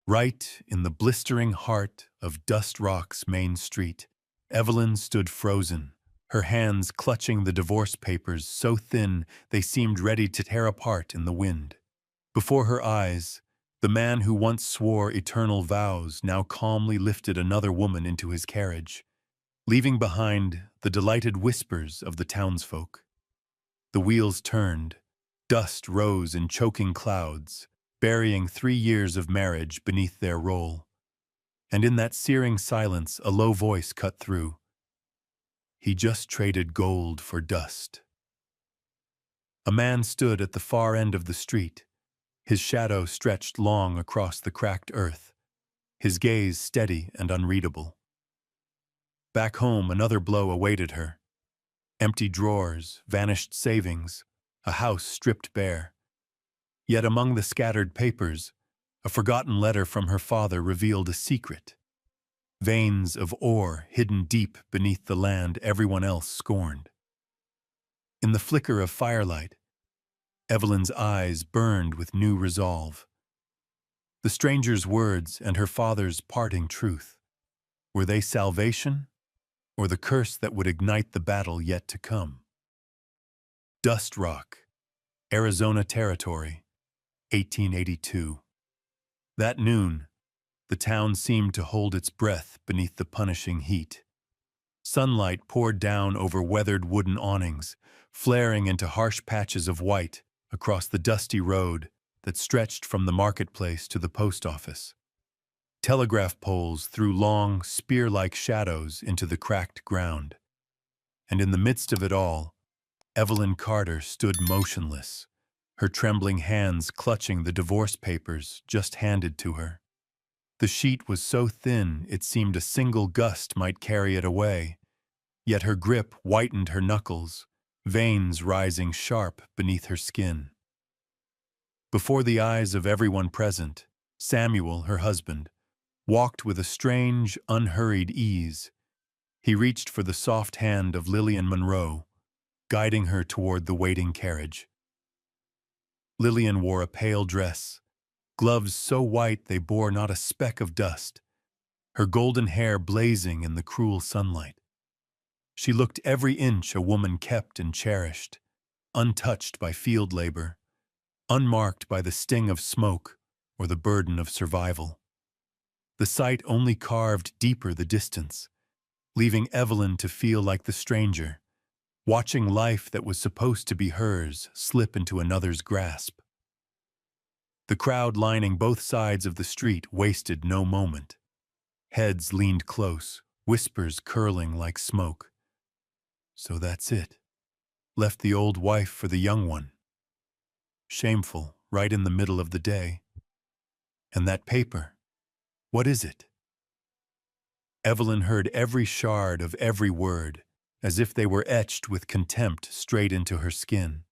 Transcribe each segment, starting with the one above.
Right in the blistering heart of Dust Rock's main street, Evelyn stood frozen, her hands clutching the divorce papers so thin they seemed ready to tear apart in the wind. Before her eyes, the man who once swore eternal vows now calmly lifted another woman into his carriage, leaving behind the delighted whispers of the townsfolk. The wheels turned, dust rose in choking clouds, burying 3 years of marriage beneath their roll. And in that searing silence, a low voice cut through. He just traded gold for dust. A man stood at the far end of the street, his shadow stretched long across the cracked earth, his gaze steady and unreadable. Back home, another blow awaited her. Empty drawers, vanished savings, a house stripped bare. Yet among the scattered papers, a forgotten letter from her father revealed a secret. Veins of ore hidden deep beneath the land everyone else scorned. In the flicker of firelight, Evelyn's eyes burned with new resolve. The stranger's words and her father's parting truth, were they salvation or the curse that would ignite the battle yet to come? Dust Rock, Arizona Territory, 1882. That noon, the town seemed to hold its breath beneath the punishing heat. Sunlight poured down over weathered wooden awnings, flaring into harsh patches of white across the dusty road that stretched from the marketplace to the post office. Telegraph poles threw long, spear-like shadows into the cracked ground. And in the midst of it all, Evelyn Carter stood motionless, her trembling hands clutching the divorce papers just handed to her. The sheet was so thin it seemed a single gust might carry it away, yet her grip whitened her knuckles, veins rising sharp beneath her skin. Before the eyes of everyone present, Samuel, her husband, walked with a strange, unhurried ease. He reached for the soft hand of Lillian Monroe, guiding her toward the waiting carriage. Lillian wore a pale dress, gloves so white they bore not a speck of dust, her golden hair blazing in the cruel sunlight. She looked every inch a woman kept and cherished, untouched by field labor, unmarked by the sting of smoke or the burden of survival. The sight only carved deeper the distance, leaving Evelyn to feel like the stranger, watching life that was supposed to be hers slip into another's grasp. The crowd lining both sides of the street wasted no moment. Heads leaned close, whispers curling like smoke. So that's it. Left the old wife for the young one. Shameful, right in the middle of the day. And that paper, what is it? Evelyn heard every shard of every word, as if they were etched with contempt straight into her skin.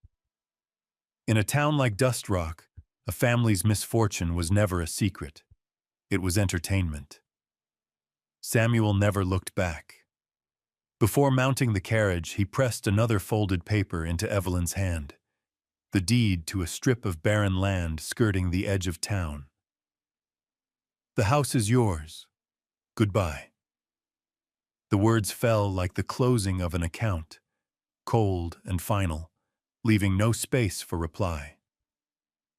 In a town like Dust Rock, a family's misfortune was never a secret. It was entertainment. Samuel never looked back. Before mounting the carriage, he pressed another folded paper into Evelyn's hand, the deed to a strip of barren land skirting the edge of town. The house is yours. Goodbye. The words fell like the closing of an account, cold and final, leaving no space for reply.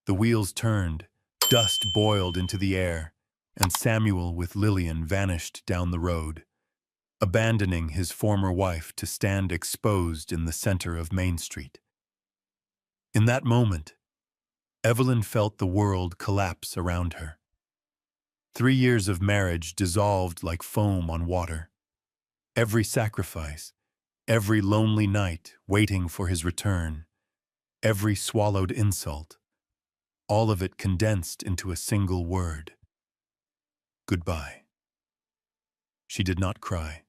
The wheels turned, dust boiled into the air, and Samuel with Lillian vanished down the road, abandoning his former wife to stand exposed in the center of Main Street. In that moment, Evelyn felt the world collapse around her. 3 years of marriage dissolved like foam on water. Every sacrifice, every lonely night waiting for his return, every swallowed insult, all of it condensed into a single word. Goodbye. She did not cry,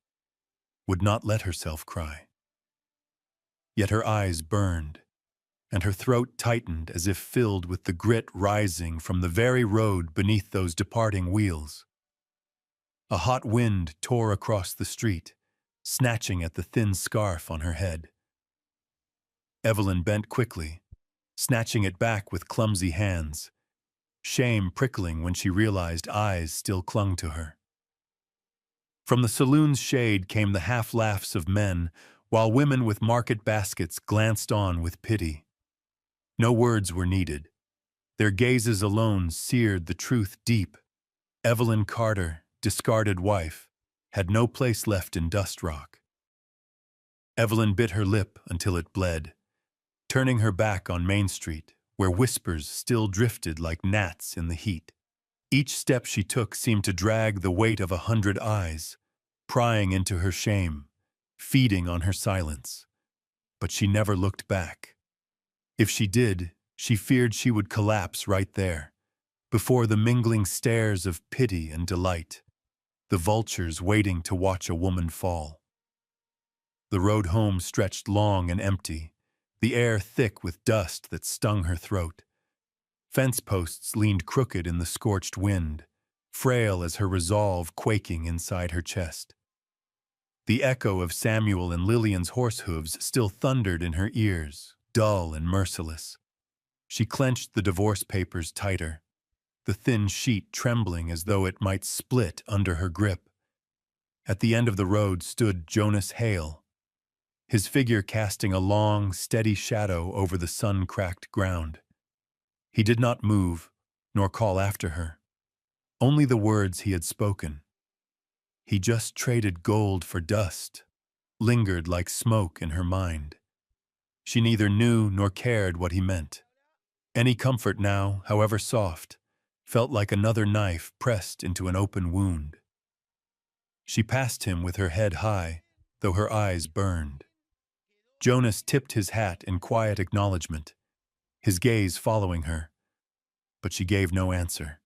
would not let herself cry. Yet her eyes burned, and her throat tightened as if filled with the grit rising from the very road beneath those departing wheels. A hot wind tore across the street, snatching at the thin scarf on her head. Evelyn bent quickly, snatching it back with clumsy hands. shame prickling when she realized eyes still clung to her. From the saloon's shade came the half-laughs of men, while women with market baskets glanced on with pity. No words were needed. Their gazes alone seared the truth deep. Evelyn Carter, discarded wife, had no place left in Dust Rock. Evelyn bit her lip until it bled, turning her back on Main Street, where whispers still drifted like gnats in the heat. Each step she took seemed to drag the weight of 100 eyes, prying into her shame, feeding on her silence. But she never looked back. If she did, she feared she would collapse right there, before the mingling stares of pity and delight, the vultures waiting to watch a woman fall. The road home stretched long and empty, the air thick with dust that stung her throat. Fence posts leaned crooked in the scorched wind, frail as her resolve quaking inside her chest. The echo of Samuel and Lillian's horse hooves still thundered in her ears, dull and merciless. She clenched the divorce papers tighter, the thin sheet trembling as though it might split under her grip. At the end of the road stood Jonas Hale, his figure casting a long, steady shadow over the sun-cracked ground. He did not move, nor call after her. Only the words he had spoken. He just traded gold for dust, lingered like smoke in her mind. She neither knew nor cared what he meant. Any comfort now, however soft, felt like another knife pressed into an open wound. She passed him with her head high, though her eyes burned. Jonas tipped his hat in quiet acknowledgement, his gaze following her, but she gave no answer.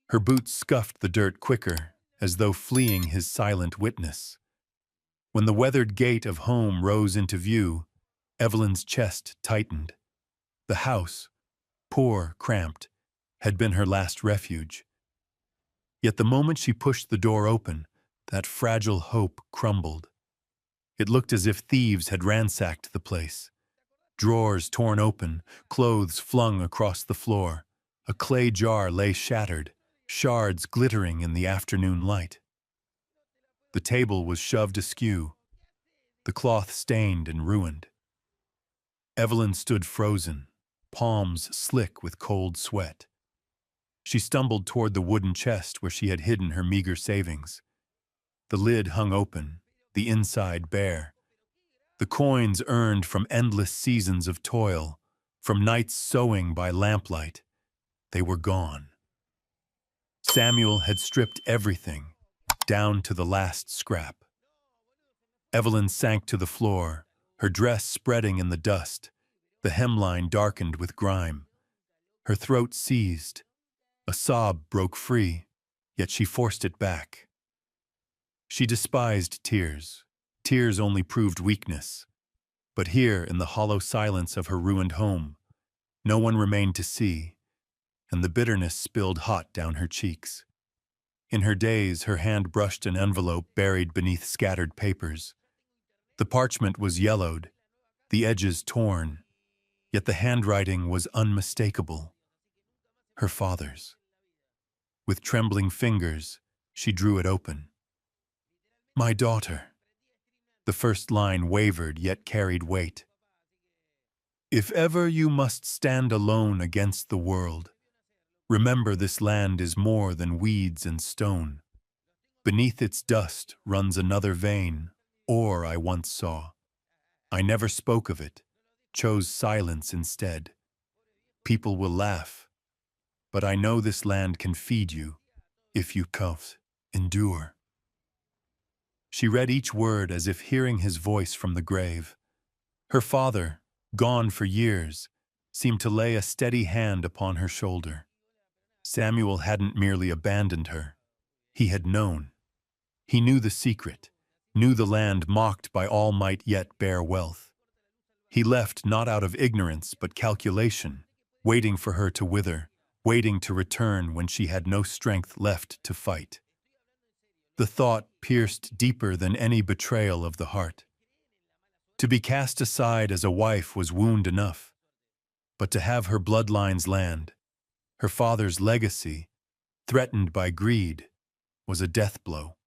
Her boots scuffed the dirt quicker, as though fleeing his silent witness. When the weathered gate of home rose into view, Evelyn's chest tightened. The house, poor, cramped, had been her last refuge. Yet the moment she pushed the door open, that fragile hope crumbled. It looked as if thieves had ransacked the place. Drawers torn open, clothes flung across the floor. A clay jar lay shattered, shards glittering in the afternoon light. The table was shoved askew, the cloth stained and ruined. Evelyn stood frozen, palms slick with cold sweat. She stumbled toward the wooden chest where she had hidden her meager savings. The lid hung open, the inside bare. The coins earned from endless seasons of toil, from nights sewing by lamplight, they were gone. Samuel had stripped everything, down to the last scrap. Evelyn sank to the floor, her dress spreading in the dust, the hemline darkened with grime. Her throat seized. A sob broke free, yet she forced it back. She despised tears. Tears only proved weakness. But here, in the hollow silence of her ruined home, no one remained to see, and the bitterness spilled hot down her cheeks. In her daze, her hand brushed an envelope buried beneath scattered papers. The parchment was yellowed, the edges torn, yet the handwriting was unmistakable. Her father's. With trembling fingers, she drew it open. "My daughter." The first line wavered yet carried weight. "If ever you must stand alone against the world, remember this land is more than weeds and stone. Beneath its dust runs another vein, ore I once saw. I never spoke of it, chose silence instead. People will laugh, but I know this land can feed you, if you endure." She read each word as if hearing his voice from the grave. Her father, gone for years, seemed to lay a steady hand upon her shoulder. Samuel hadn't merely abandoned her. He had known. He knew the secret, knew the land mocked by all might yet bear wealth. He left not out of ignorance but calculation, waiting for her to wither, waiting to return when she had no strength left to fight. The thought pierced deeper than any betrayal of the heart. To be cast aside as a wife was wound enough, but to have her bloodline's land, Her father's legacy, threatened by greed, was a death blow.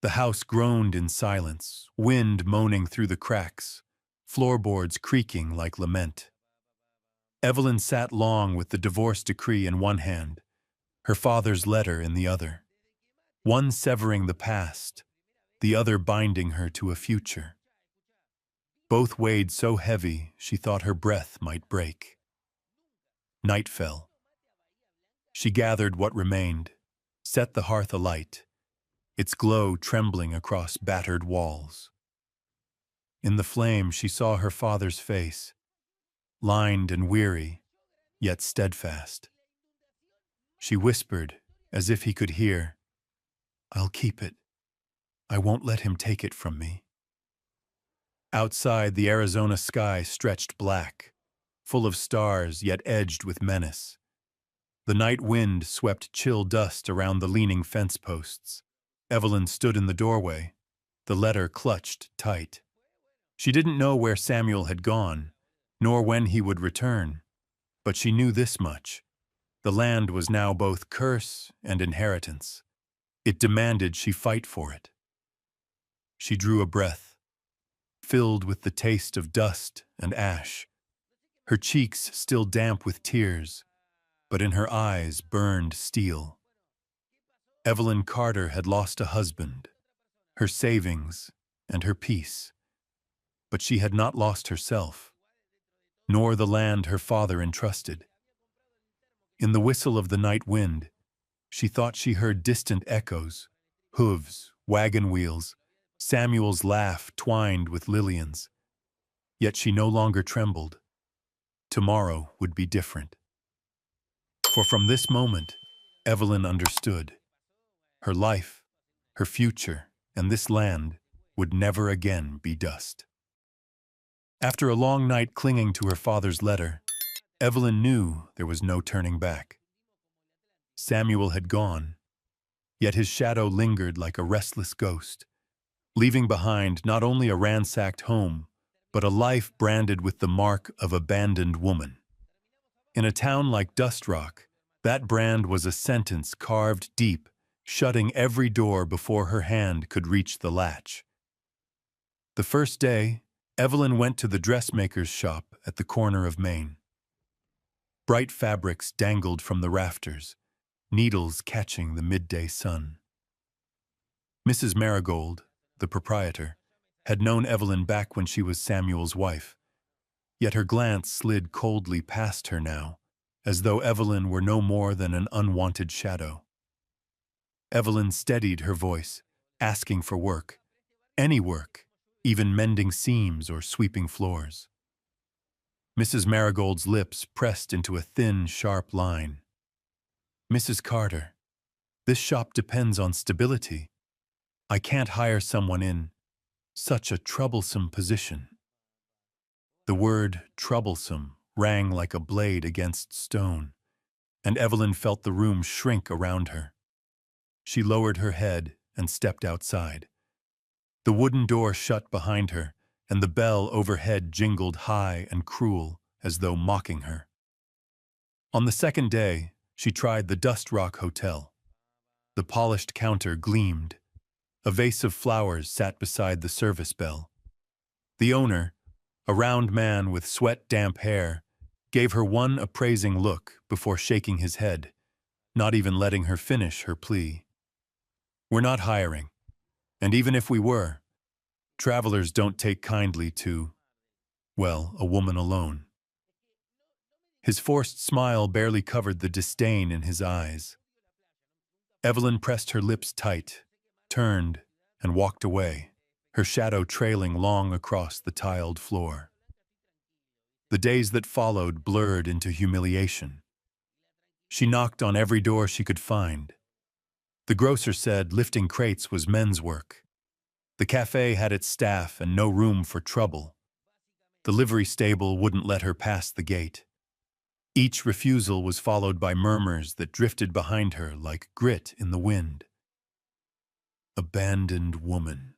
The house groaned in silence, wind moaning through the cracks, floorboards creaking like lament. Evelyn sat long with the divorce decree in one hand, her father's letter in the other, one severing the past, the other binding her to a future. Both weighed so heavy she thought her breath might break. Night fell. She gathered what remained, set the hearth alight, its glow trembling across battered walls. In the flame she saw her father's face, lined and weary, yet steadfast. She whispered, as if he could hear, "I'll keep it. I won't let him take it from me." Outside, the Arizona sky stretched black, full of stars yet edged with menace. The night wind swept chill dust around the leaning fence posts. Evelyn stood in the doorway, the letter clutched tight. She didn't know where Samuel had gone, nor when he would return, but she knew this much. The land was now both curse and inheritance. It demanded she fight for it. She drew a breath, filled with the taste of dust and ash. Her cheeks still damp with tears, but in her eyes burned steel. Evelyn Carter had lost a husband, her savings, and her peace. But she had not lost herself, nor the land her father entrusted. In the whistle of the night wind, she thought she heard distant echoes, hooves, wagon wheels, Samuel's laugh twined with Lillian's. Yet she no longer trembled. Tomorrow would be different. For from this moment, Evelyn understood. Her life, her future, and this land would never again be dust. After a long night clinging to her father's letter, Evelyn knew there was no turning back. Samuel had gone, yet his shadow lingered like a restless ghost, leaving behind not only a ransacked home, but a life branded with the mark of abandoned woman. In a town like Dust Rock, that brand was a sentence carved deep, shutting every door before her hand could reach the latch. The first day, Evelyn went to the dressmaker's shop at the corner of Main. Bright fabrics dangled from the rafters, needles catching the midday sun. Mrs. Marigold, the proprietor, had known Evelyn back when she was Samuel's wife, yet her glance slid coldly past her now, as though Evelyn were no more than an unwanted shadow. Evelyn steadied her voice, asking for work, any work, even mending seams or sweeping floors. Mrs. Marigold's lips pressed into a thin, sharp line. "Mrs. Carter, this shop depends on stability. I can't hire someone in such a troublesome position." The word troublesome rang like a blade against stone, and Evelyn felt the room shrink around her. She lowered her head and stepped outside. The wooden door shut behind her, and the bell overhead jingled high and cruel, as though mocking her. On the second day, she tried the Dust Rock Hotel. The polished counter gleamed. A vase of flowers sat beside the service bell. The owner, a round man with sweat-damp hair, gave her one appraising look before shaking his head, not even letting her finish her plea. "We're not hiring, and even if we were, travelers don't take kindly to, well, a woman alone." His forced smile barely covered the disdain in his eyes. Evelyn pressed her lips tight, turned, and walked away, her shadow trailing long across the tiled floor. The days that followed blurred into humiliation. She knocked on every door she could find. The grocer said lifting crates was men's work. The cafe had its staff and no room for trouble. The livery stable wouldn't let her pass the gate. Each refusal was followed by murmurs that drifted behind her like grit in the wind. Abandoned woman.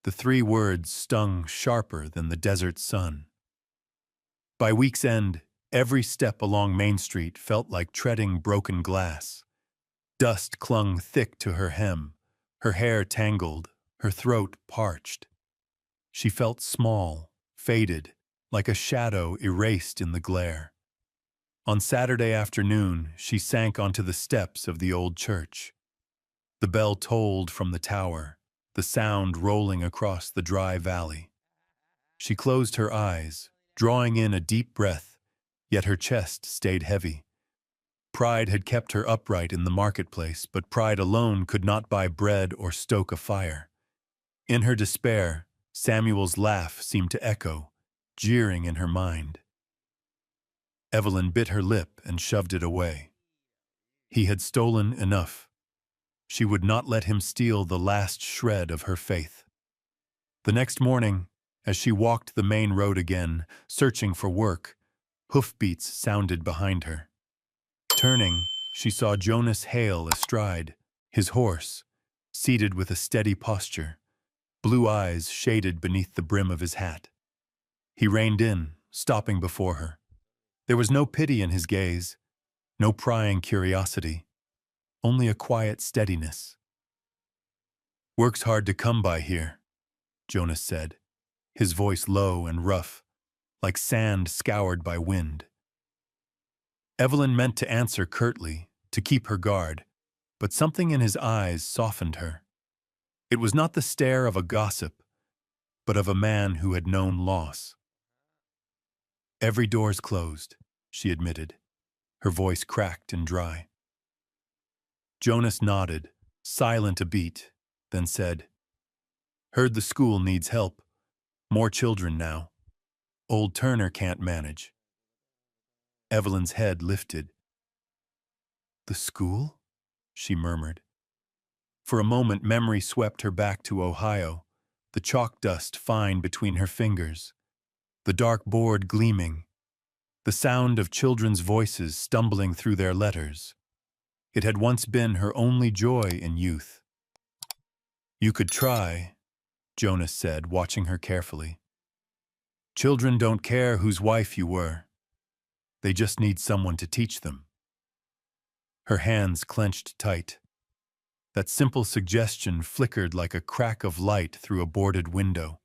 The three words stung sharper than the desert sun. By week's end, Every step along Main Street felt like treading broken glass. Dust clung thick to her hem, her hair tangled, her throat parched. She felt small, faded, like a shadow erased in the glare. On Saturday afternoon, she sank onto the steps of the old church. The bell tolled from the tower, the sound rolling across the dry valley. She closed her eyes, drawing in a deep breath, yet her chest stayed heavy. Pride had kept her upright in the marketplace, but pride alone could not buy bread or stoke a fire. In her despair, Samuel's laugh seemed to echo, jeering in her mind. Evelyn bit her lip and shoved it away. He had stolen enough. She would not let him steal the last shred of her faith. The next morning, as she walked the main road again, searching for work, hoofbeats sounded behind her. Turning, she saw Jonas Hale astride, his horse, seated with a steady posture, blue eyes shaded beneath the brim of his hat. He reined in, stopping before her. There was no pity in his gaze, no prying curiosity, only a quiet steadiness. "Work's hard to come by here," Jonas said, his voice low and rough, like sand scoured by wind. Evelyn meant to answer curtly, to keep her guard, but something in his eyes softened her. It was not the stare of a gossip, but of a man who had known loss. "Every door's closed," she admitted, her voice cracked and dry. Jonas nodded, silent a beat, then said, "Heard the school needs help. More children now. Old Turner can't manage." Evelyn's head lifted. "The school?" she murmured. For a moment memory swept her back to Ohio, the chalk dust fine between her fingers, the dark board gleaming, the sound of children's voices stumbling through their letters. It had once been her only joy in youth. "You could try," Jonas said, watching her carefully. "Children don't care whose wife you were. They just need someone to teach them." Her hands clenched tight. That simple suggestion flickered like a crack of light through a boarded window.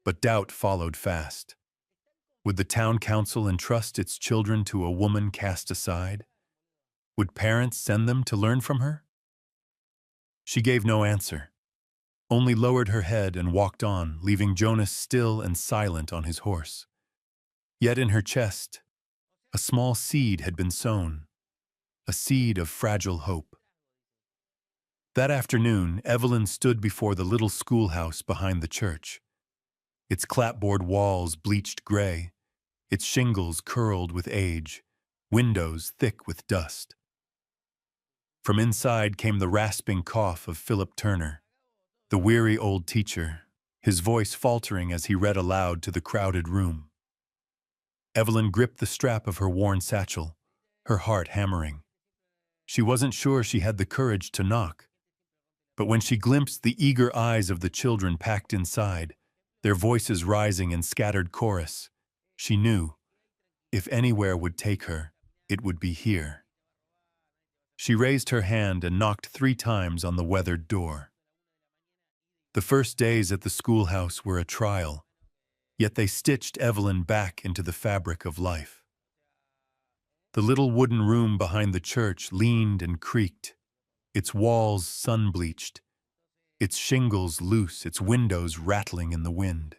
But doubt followed fast. Would the town council entrust its children to a woman cast aside? Would parents send them to learn from her? She gave no answer, only lowered her head and walked on, leaving Jonas still and silent on his horse. Yet in her chest, a small seed had been sown, a seed of fragile hope. That afternoon, Evelyn stood before the little schoolhouse behind the church. Its clapboard walls bleached gray, its shingles curled with age, windows thick with dust. From inside came the rasping cough of Philip Turner, the weary old teacher, his voice faltering as he read aloud to the crowded room. Evelyn gripped the strap of her worn satchel, her heart hammering. She wasn't sure she had the courage to knock. But when she glimpsed the eager eyes of the children packed inside, their voices rising in scattered chorus, she knew, if anywhere would take her, it would be here. She raised her hand and knocked 3 times on the weathered door. The first days at the schoolhouse were a trial, yet they stitched Evelyn back into the fabric of life. The little wooden room behind the church leaned and creaked, its walls sun-bleached, its shingles loose, its windows rattling in the wind.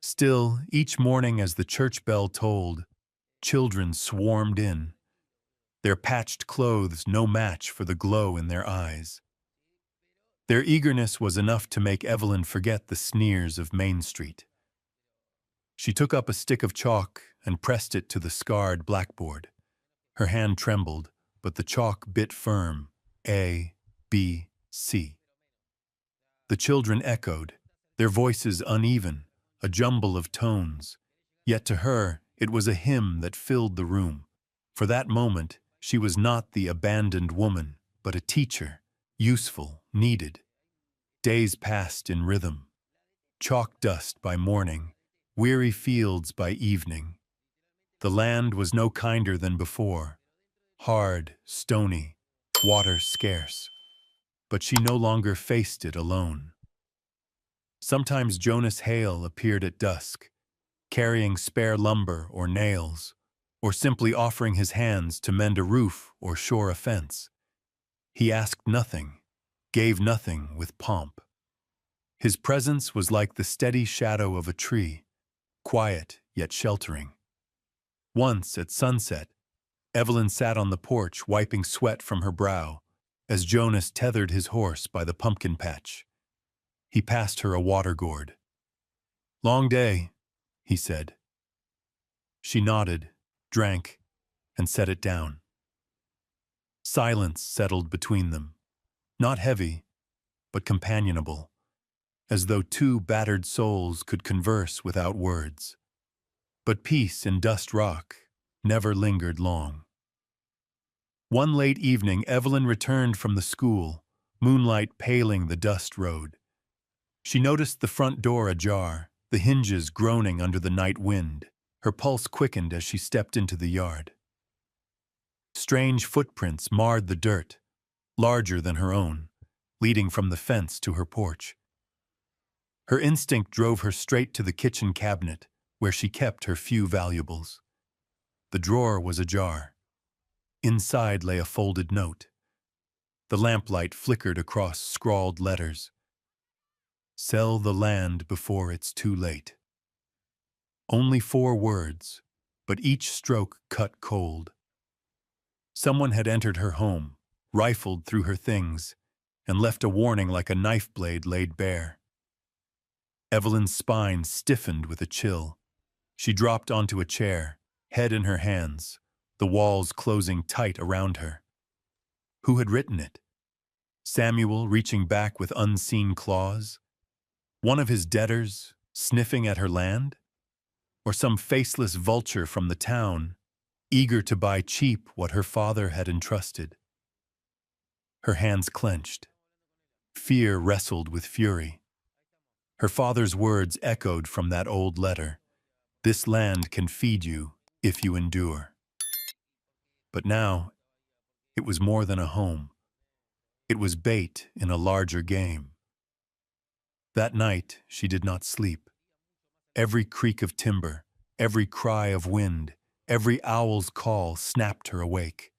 Still, each morning as the church bell tolled, children swarmed in, their patched clothes no match for the glow in their eyes. Their eagerness was enough to make Evelyn forget the sneers of Main Street. She took up a stick of chalk and pressed it to the scarred blackboard. Her hand trembled, but the chalk bit firm, A, B, C. The children echoed, their voices uneven, a jumble of tones. Yet to her, it was a hymn that filled the room. For that moment, she was not the abandoned woman, but a teacher, useful, needed. Days passed in rhythm. Chalk dust by morning, weary fields by evening. The land was no kinder than before, hard, stony, water scarce. But she no longer faced it alone. Sometimes Jonas Hale appeared at dusk, carrying spare lumber or nails, or simply offering his hands to mend a roof or shore a fence. He asked nothing, gave nothing with pomp. His presence was like the steady shadow of a tree, quiet yet sheltering. Once, at sunset, Evelyn sat on the porch wiping sweat from her brow as Jonas tethered his horse by the pumpkin patch. He passed her a water gourd. "Long day," he said. She nodded, drank, and set it down. Silence settled between them, not heavy, but companionable, as though two battered souls could converse without words. But peace in Dust Rock never lingered long. One late evening, Evelyn returned from the school, moonlight paling the dust road. She noticed the front door ajar, the hinges groaning under the night wind. Her pulse quickened as she stepped into the yard. Strange footprints marred the dirt, larger than her own, leading from the fence to her porch. Her instinct drove her straight to the kitchen cabinet, where she kept her few valuables. The drawer was ajar. Inside lay a folded note. The lamplight flickered across scrawled letters. "Sell the land before it's too late." Only 4 words, but each stroke cut cold. Someone had entered her home, rifled through her things, and left a warning like a knife blade laid bare. Evelyn's spine stiffened with a chill. She dropped onto a chair, head in her hands, the walls closing tight around her. Who had written it? Samuel reaching back with unseen claws? One of his debtors, sniffing at her land? Or some faceless vulture from the town, eager to buy cheap what her father had entrusted? Her hands clenched. Fear wrestled with fury. Her father's words echoed from that old letter. "This land can feed you if you endure." But now, it was more than a home. It was bait in a larger game. That night, she did not sleep. Every creak of timber, every cry of wind, every owl's call snapped her awake.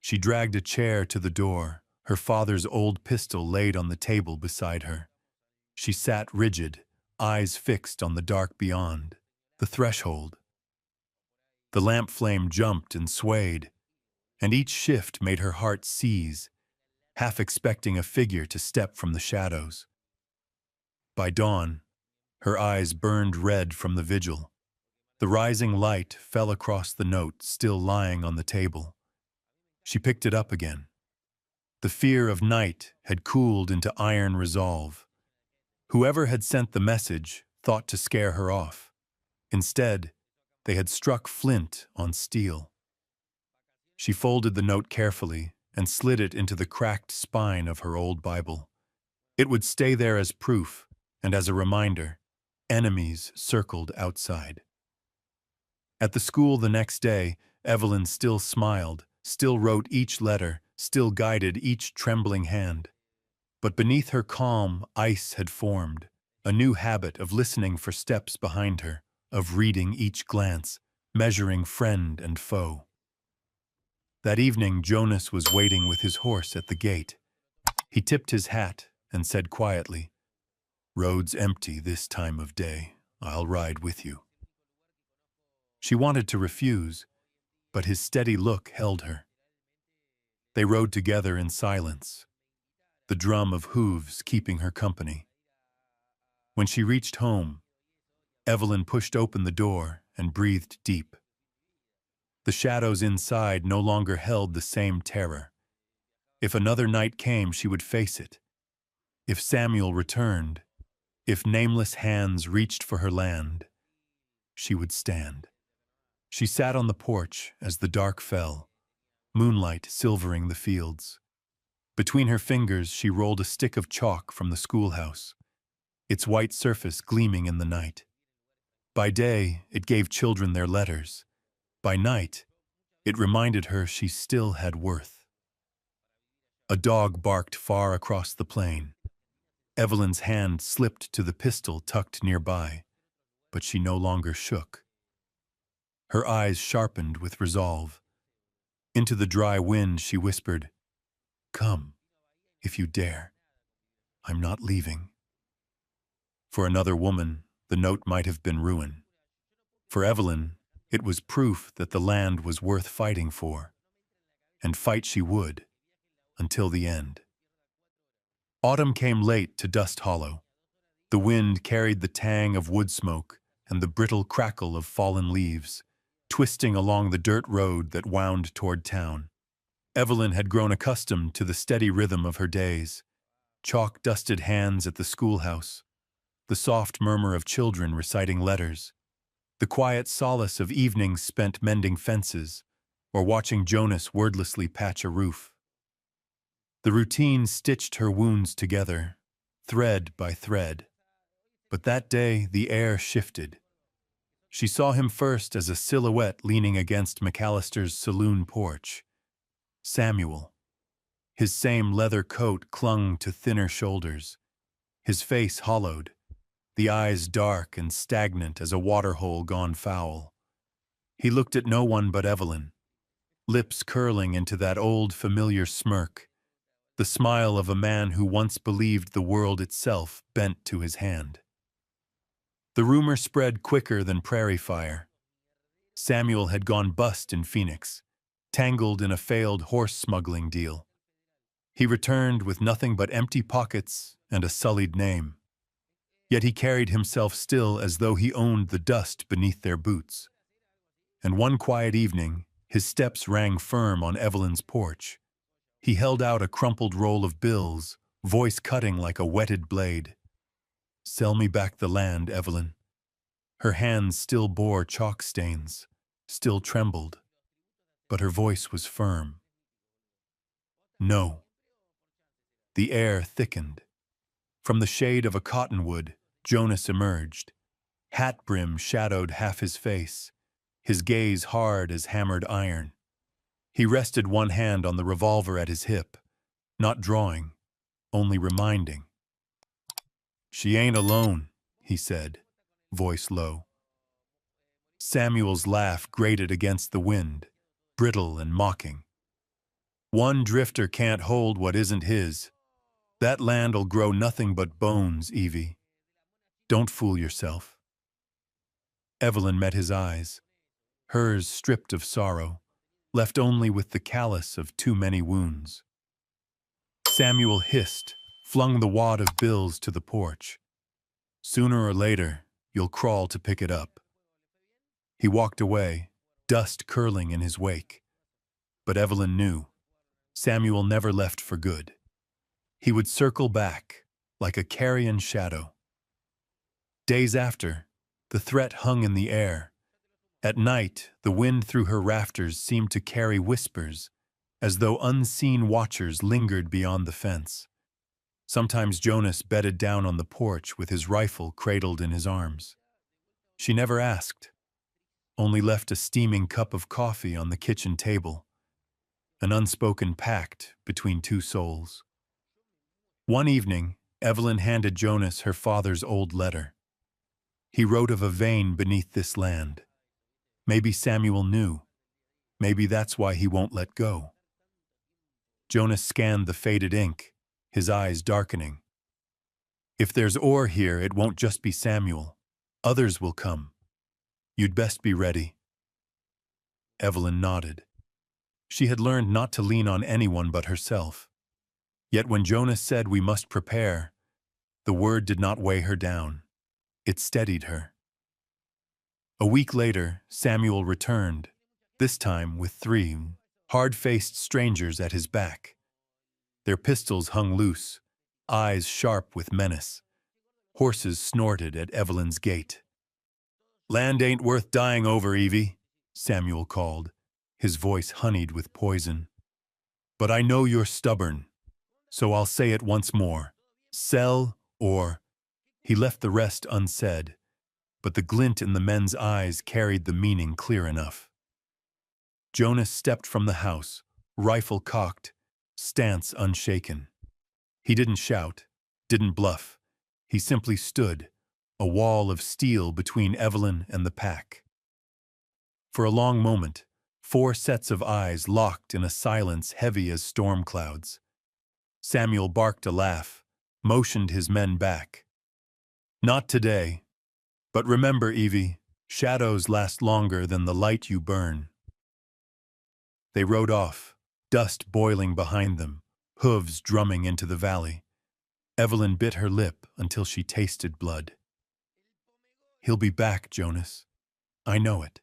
She dragged a chair to the door, her father's old pistol laid on the table beside her. She sat rigid, eyes fixed on the dark beyond, the threshold. The lamp flame jumped and swayed, and each shift made her heart seize, half expecting a figure to step from the shadows. By dawn, her eyes burned red from the vigil. The rising light fell across the note still lying on the table. She picked it up again. The fear of night had cooled into iron resolve. Whoever had sent the message thought to scare her off. Instead, they had struck flint on steel. She folded the note carefully and slid it into the cracked spine of her old Bible. It would stay there as proof, and as a reminder, enemies circled outside. At the school the next day, Evelyn still smiled, still wrote each letter, still guided each trembling hand. But beneath her calm, ice had formed, a new habit of listening for steps behind her, of reading each glance, measuring friend and foe. That evening, Jonas was waiting with his horse at the gate. He tipped his hat and said quietly, "Road's empty this time of day. I'll ride with you." She wanted to refuse, but his steady look held her. They rode together in silence, the drum of hooves keeping her company. When she reached home, Evelyn pushed open the door and breathed deep. The shadows inside no longer held the same terror. If another night came, she would face it. If Samuel returned, if nameless hands reached for her land, she would stand. She sat on the porch as the dark fell, moonlight silvering the fields. Between her fingers, she rolled a stick of chalk from the schoolhouse, its white surface gleaming in the night. By day, it gave children their letters. By night, it reminded her she still had worth. A dog barked far across the plain. Evelyn's hand slipped to the pistol tucked nearby, but she no longer shook. Her eyes sharpened with resolve. Into the dry wind she whispered, "Come, if you dare. I'm not leaving." For another woman, the note might have been ruin. For Evelyn, it was proof that the land was worth fighting for. And fight she would, until the end. Autumn came late to Dust Hollow. The wind carried the tang of wood smoke and the brittle crackle of fallen leaves, twisting along the dirt road that wound toward town. Evelyn had grown accustomed to the steady rhythm of her days. Chalk-dusted hands at the schoolhouse, the soft murmur of children reciting letters, the quiet solace of evenings spent mending fences or watching Jonas wordlessly patch a roof. The routine stitched her wounds together, thread by thread. But that day the air shifted. She saw him first as a silhouette leaning against McAllister's saloon porch. Samuel. His same leather coat clung to thinner shoulders, his face hollowed, the eyes dark and stagnant as a waterhole gone foul. He looked at no one but Evelyn, lips curling into that old familiar smirk, the smile of a man who once believed the world itself bent to his hand. The rumor spread quicker than prairie fire. Samuel had gone bust in Phoenix, tangled in a failed horse smuggling deal. He returned with nothing but empty pockets and a sullied name. Yet he carried himself still as though he owned the dust beneath their boots. And one quiet evening, his steps rang firm on Evelyn's porch. He held out a crumpled roll of bills, voice cutting like a whetted blade. "Sell me back the land, Evelyn." Her hands still bore chalk stains, still trembled, but her voice was firm. "No." The air thickened. From the shade of a cottonwood, Jonas emerged. Hat brim shadowed half his face, his gaze hard as hammered iron. He rested one hand on the revolver at his hip, not drawing, only reminding. "She ain't alone," he said, voice low. Samuel's laugh grated against the wind, brittle and mocking. "One drifter can't hold what isn't his. That land'll grow nothing but bones, Evie. Don't fool yourself." Evelyn met his eyes, hers stripped of sorrow, left only with the callous of too many wounds. Samuel hissed, flung the wad of bills to the porch. "Sooner or later, you'll crawl to pick it up." He walked away, dust curling in his wake. But Evelyn knew. Samuel never left for good. He would circle back, like a carrion shadow. Days after, the threat hung in the air. At night, the wind through her rafters seemed to carry whispers, as though unseen watchers lingered beyond the fence. Sometimes Jonas bedded down on the porch with his rifle cradled in his arms. She never asked, only left a steaming cup of coffee on the kitchen table, an unspoken pact between two souls. One evening, Evelyn handed Jonas her father's old letter. He wrote of a vein beneath this land. Maybe Samuel knew. Maybe that's why he won't let go. Jonas scanned the faded ink, his eyes darkening. "If there's ore here, it won't just be Samuel. Others will come. You'd best be ready." Evelyn nodded. She had learned not to lean on anyone but herself. Yet when Jonas said we must prepare, the word did not weigh her down. It steadied her. A week later, Samuel returned, this time with 3 hard-faced strangers at his back. Their pistols hung loose, eyes sharp with menace. Horses snorted at Evelyn's gate. "Land ain't worth dying over, Evie," Samuel called, his voice honeyed with poison. "But I know you're stubborn, so I'll say it once more. Sell or—" He left the rest unsaid, but the glint in the men's eyes carried the meaning clear enough. Jonas stepped from the house, rifle cocked, stance unshaken. He didn't shout, didn't bluff. He simply stood, a wall of steel between Evelyn and the pack. For a long moment, 4 sets of eyes locked in a silence heavy as storm clouds. Samuel barked a laugh, motioned his men back. "Not today. But remember, Evie, shadows last longer than the light you burn." They rode off, dust boiling behind them, hooves drumming into the valley. Evelyn bit her lip until she tasted blood. "He'll be back, Jonas. I know it."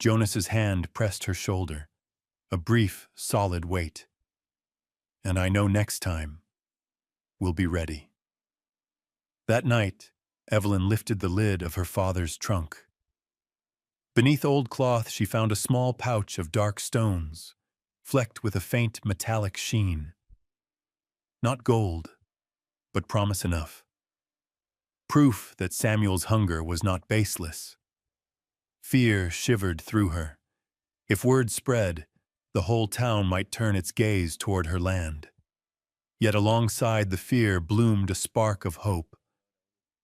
Jonas's hand pressed her shoulder, a brief, solid wait. "And I know next time, we'll be ready." That night, Evelyn lifted the lid of her father's trunk. Beneath old cloth, she found a small pouch of dark stones, flecked with a faint metallic sheen. Not gold, but promise enough. Proof that Samuel's hunger was not baseless. Fear shivered through her. If word spread, the whole town might turn its gaze toward her land. Yet alongside the fear bloomed a spark of hope.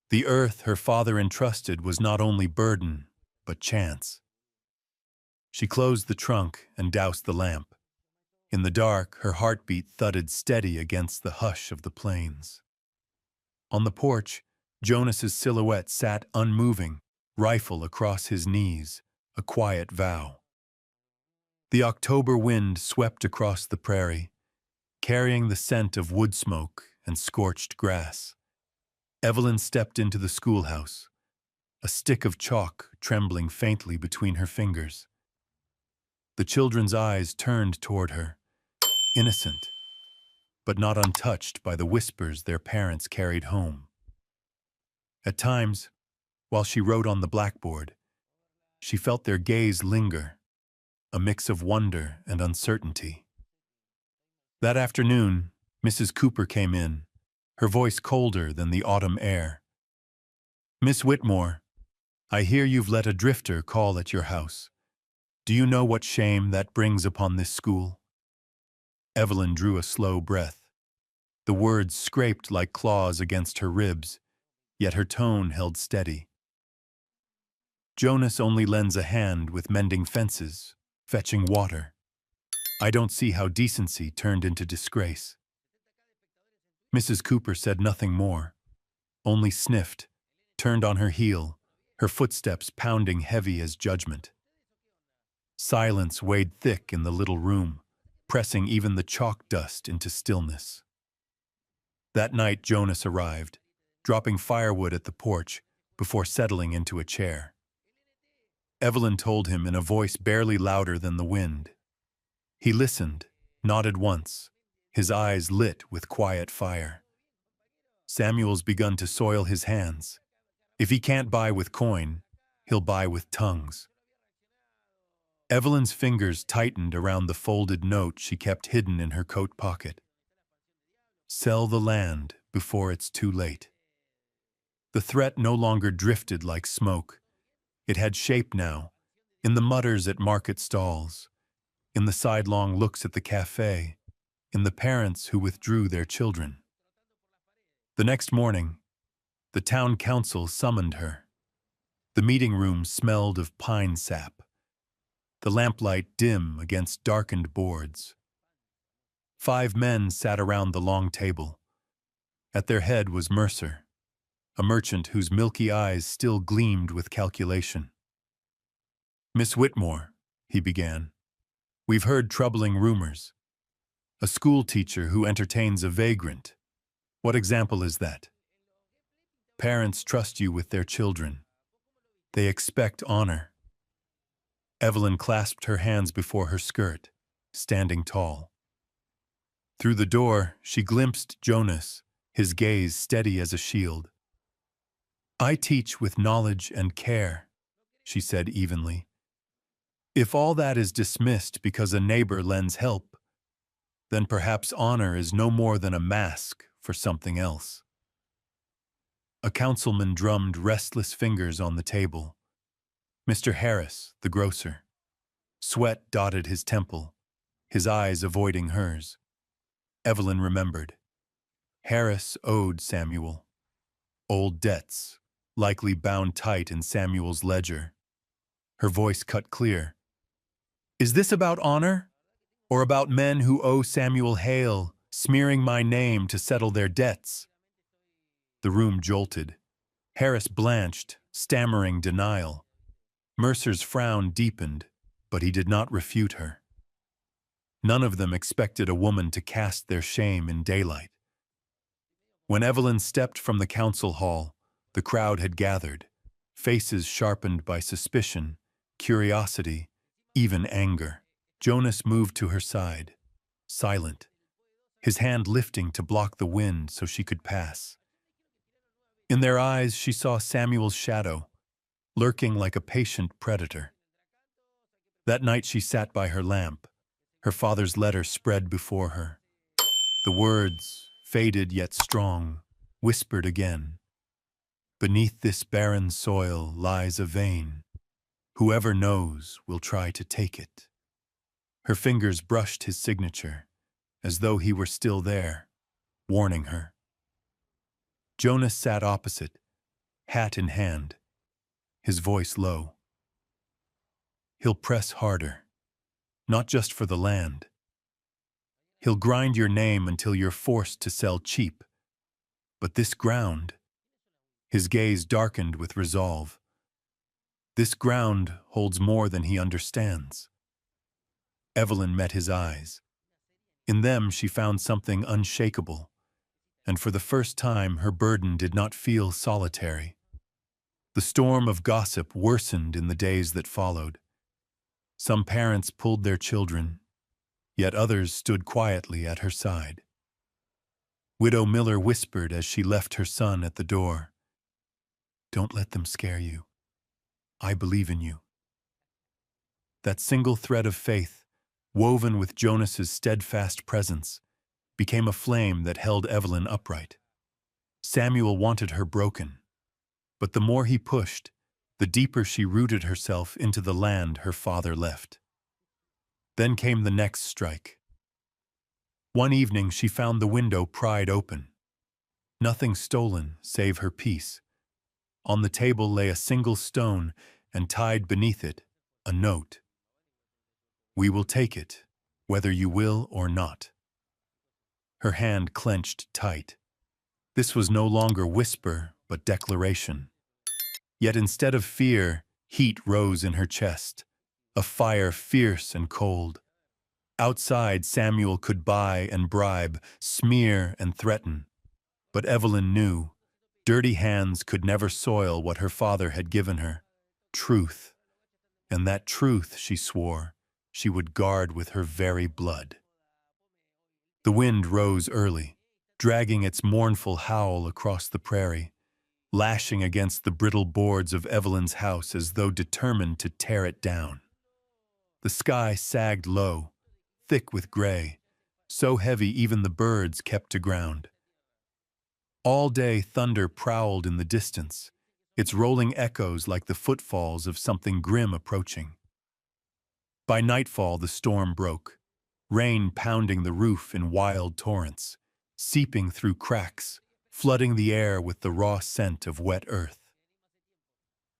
The earth her father entrusted was not only burden, but chance. She closed the trunk and doused the lamp. In the dark, her heartbeat thudded steady against the hush of the plains. On the porch, Jonas's silhouette sat unmoving, rifle across his knees, a quiet vow. The October wind swept across the prairie, carrying the scent of wood smoke and scorched grass. Evelyn stepped into the schoolhouse, a stick of chalk trembling faintly between her fingers. The children's eyes turned toward her, innocent, but not untouched by the whispers their parents carried home. At times, while she wrote on the blackboard, she felt their gaze linger, a mix of wonder and uncertainty. That afternoon, Mrs. Cooper came in, her voice colder than the autumn air. "Miss Whitmore, I hear you've let a drifter call at your house. Do you know what shame that brings upon this school?" Evelyn drew a slow breath. The words scraped like claws against her ribs, yet her tone held steady. "Jonas only lends a hand with mending fences, fetching water. I don't see how decency turned into disgrace." Mrs. Cooper said nothing more, only sniffed, turned on her heel, her footsteps pounding heavy as judgment. Silence weighed thick in the little room, pressing even the chalk dust into stillness. That night Jonas arrived, dropping firewood at the porch before settling into a chair. Evelyn told him in a voice barely louder than the wind. He listened, nodded once, his eyes lit with quiet fire. "Samuel's begun to soil his hands. If he can't buy with coin, he'll buy with tongues." Evelyn's fingers tightened around the folded note she kept hidden in her coat pocket. "Sell the land before it's too late." The threat no longer drifted like smoke. It had shape now, in the mutters at market stalls, in the sidelong looks at the cafe, in the parents who withdrew their children. The next morning, the town council summoned her. The meeting room smelled of pine sap, the lamplight dim against darkened boards. 5 men sat around the long table. At their head was Mercer, a merchant whose milky eyes still gleamed with calculation. "Miss Whitmore," he began, "we've heard troubling rumors. A school teacher who entertains a vagrant. What example is that? Parents trust you with their children. They expect honor." Evelyn clasped her hands before her skirt, standing tall. Through the door, she glimpsed Jonas, his gaze steady as a shield. "I teach with knowledge and care," she said evenly. "If all that is dismissed because a neighbor lends help, then perhaps honor is no more than a mask for something else." A councilman drummed restless fingers on the table. Mr. Harris, the grocer. Sweat dotted his temple, his eyes avoiding hers. Evelyn remembered. Harris owed Samuel. Old debts, likely bound tight in Samuel's ledger. Her voice cut clear. Is this about honor? Or about men who owe Samuel Hale, smearing my name to settle their debts? The room jolted. Harris blanched, stammering denial. Mercer's frown deepened, but he did not refute her. None of them expected a woman to cast their shame in daylight. When Evelyn stepped from the council hall, the crowd had gathered, faces sharpened by suspicion, curiosity, even anger. Jonas moved to her side, silent, his hand lifting to block the wind so she could pass. In their eyes, she saw Samuel's shadow, lurking like a patient predator. That night she sat by her lamp, her father's letter spread before her. The words, faded yet strong, whispered again. Beneath this barren soil lies a vein. Whoever knows will try to take it. Her fingers brushed his signature, as though he were still there, warning her. Jonas sat opposite, hat in hand, his voice low. He'll press harder, not just for the land. He'll grind your name until you're forced to sell cheap. But this ground, his gaze darkened with resolve, this ground holds more than he understands. Evelyn met his eyes. In them she found something unshakable, and for the first time her burden did not feel solitary. The storm of gossip worsened in the days that followed. Some parents pulled their children, yet others stood quietly at her side. Widow Miller whispered as she left her son at the door, "Don't let them scare you. I believe in you." That single thread of faith, woven with Jonas's steadfast presence, became a flame that held Evelyn upright. Samuel wanted her broken, but the more he pushed, the deeper she rooted herself into the land her father left. Then came the next strike. One evening she found the window pried open. Nothing stolen save her peace. On the table lay a single stone, and tied beneath it, a note. "We will take it, whether you will or not." Her hand clenched tight. This was no longer whisper, but declaration. Yet instead of fear, heat rose in her chest, a fire fierce and cold. Outside, Samuel could buy and bribe, smear and threaten. But Evelyn knew, dirty hands could never soil what her father had given her, truth. And that truth, she swore, she would guard with her very blood. The wind rose early, dragging its mournful howl across the prairie, lashing against the brittle boards of Evelyn's house as though determined to tear it down. The sky sagged low, thick with gray, so heavy even the birds kept to ground. All day thunder prowled in the distance, its rolling echoes like the footfalls of something grim approaching. By nightfall the storm broke, rain pounding the roof in wild torrents, seeping through cracks, flooding the air with the raw scent of wet earth.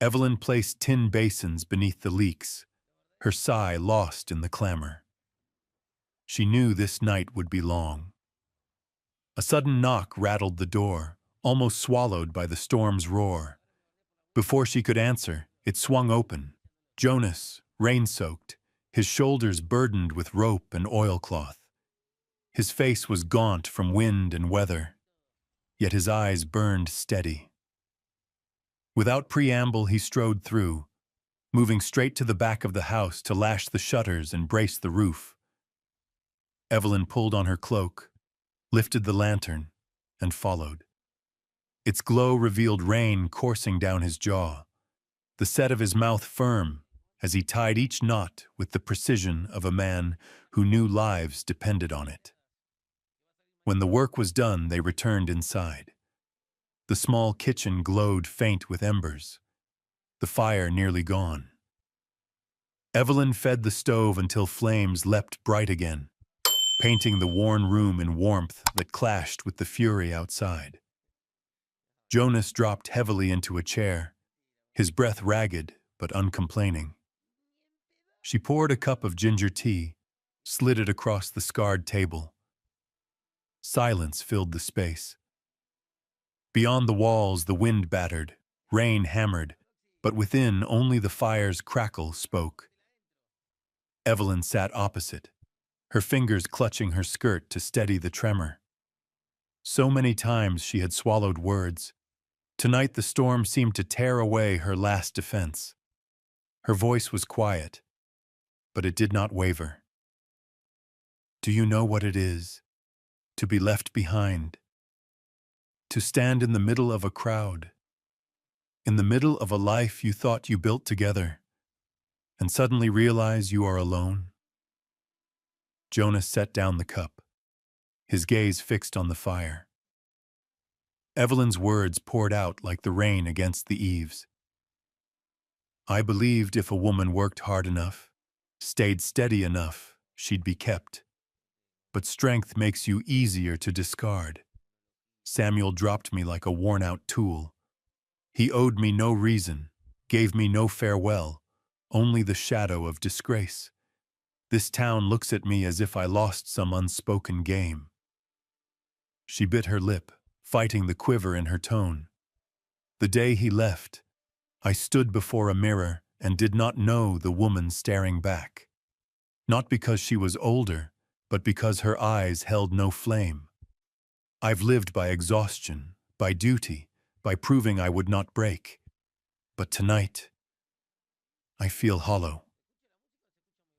Evelyn placed tin basins beneath the leaks, her sigh lost in the clamor. She knew this night would be long. A sudden knock rattled the door, almost swallowed by the storm's roar. Before she could answer, it swung open. Jonas, rain-soaked, his shoulders burdened with rope and oilcloth. His face was gaunt from wind and weather, yet his eyes burned steady. Without preamble, he strode through, moving straight to the back of the house to lash the shutters and brace the roof. Evelyn pulled on her cloak, lifted the lantern, and followed. Its glow revealed rain coursing down his jaw, the set of his mouth firm as he tied each knot with the precision of a man who knew lives depended on it. When the work was done, they returned inside. The small kitchen glowed faint with embers, the fire nearly gone. Evelyn fed the stove until flames leapt bright again, painting the worn room in warmth that clashed with the fury outside. Jonas dropped heavily into a chair, his breath ragged but uncomplaining. She poured a cup of ginger tea, slid it across the scarred table. Silence filled the space. Beyond the walls, the wind battered, rain hammered, but within only the fire's crackle spoke. Evelyn sat opposite, her fingers clutching her skirt to steady the tremor. So many times she had swallowed words. Tonight the storm seemed to tear away her last defense. Her voice was quiet, but it did not waver. Do you know what it is to be left behind? To stand in the middle of a crowd, in the middle of a life you thought you built together, and suddenly realize you are alone? Jonas set down the cup, his gaze fixed on the fire. Evelyn's words poured out like the rain against the eaves. I believed if a woman worked hard enough, stayed steady enough, she'd be kept. But strength makes you easier to discard. Samuel dropped me like a worn-out tool. He owed me no reason, gave me no farewell, only the shadow of disgrace. This town looks at me as if I lost some unspoken game. She bit her lip, fighting the quiver in her tone. The day he left, I stood before a mirror and did not know the woman staring back. Not because she was older, but because her eyes held no flame. I've lived by exhaustion, by duty, by proving I would not break. But tonight, I feel hollow.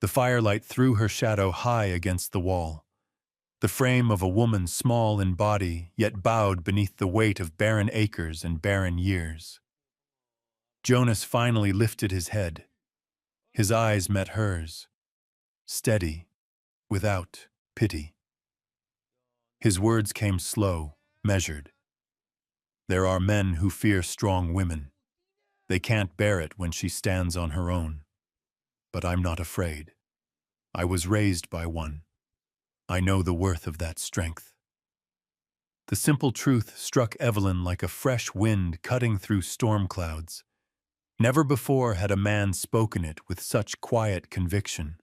The firelight threw her shadow high against the wall. The frame of a woman small in body, yet bowed beneath the weight of barren acres and barren years. Jonas finally lifted his head. His eyes met hers, steady, without pity. His words came slow, measured. There are men who fear strong women. They can't bear it when she stands on her own. But I'm not afraid. I was raised by one. I know the worth of that strength. The simple truth struck Evelyn like a fresh wind cutting through storm clouds. Never before had a man spoken it with such quiet conviction.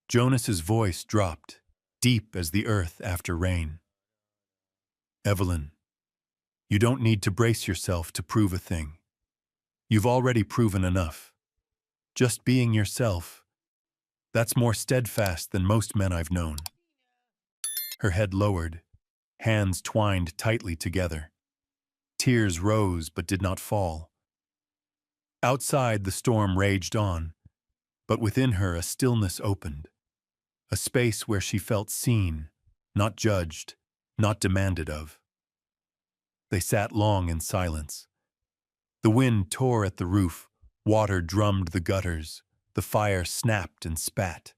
Jonas's voice dropped, deep as the earth after rain. Evelyn, you don't need to brace yourself to prove a thing. You've already proven enough. Just being yourself, that's more steadfast than most men I've known. Her head lowered, hands twined tightly together. Tears rose but did not fall. Outside, the storm raged on, but within her a stillness opened, a space where she felt seen, not judged, not demanded of. They sat long in silence. The wind tore at the roof, water drummed the gutters, the fire snapped and spat.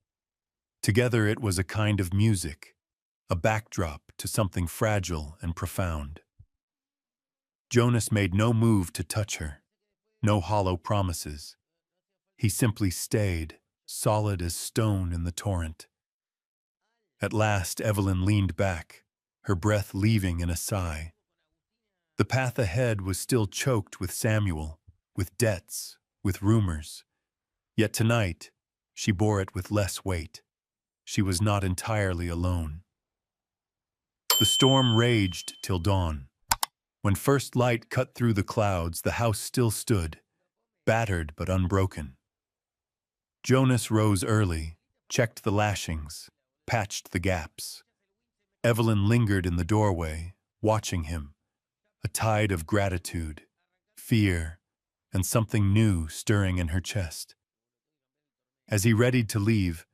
Together it was a kind of music, a backdrop to something fragile and profound. Jonas made no move to touch her, no hollow promises. He simply stayed, solid as stone in the torrent. At last Evelyn leaned back, her breath leaving in a sigh. The path ahead was still choked with Samuel, with debts, with rumors. Yet tonight, she bore it with less weight. She was not entirely alone. The storm raged till dawn. When first light cut through the clouds, the house still stood, battered but unbroken. Jonas rose early, checked the lashings, patched the gaps. Evelyn lingered in the doorway, watching him, a tide of gratitude, fear, and something new stirring in her chest. As he readied to leave,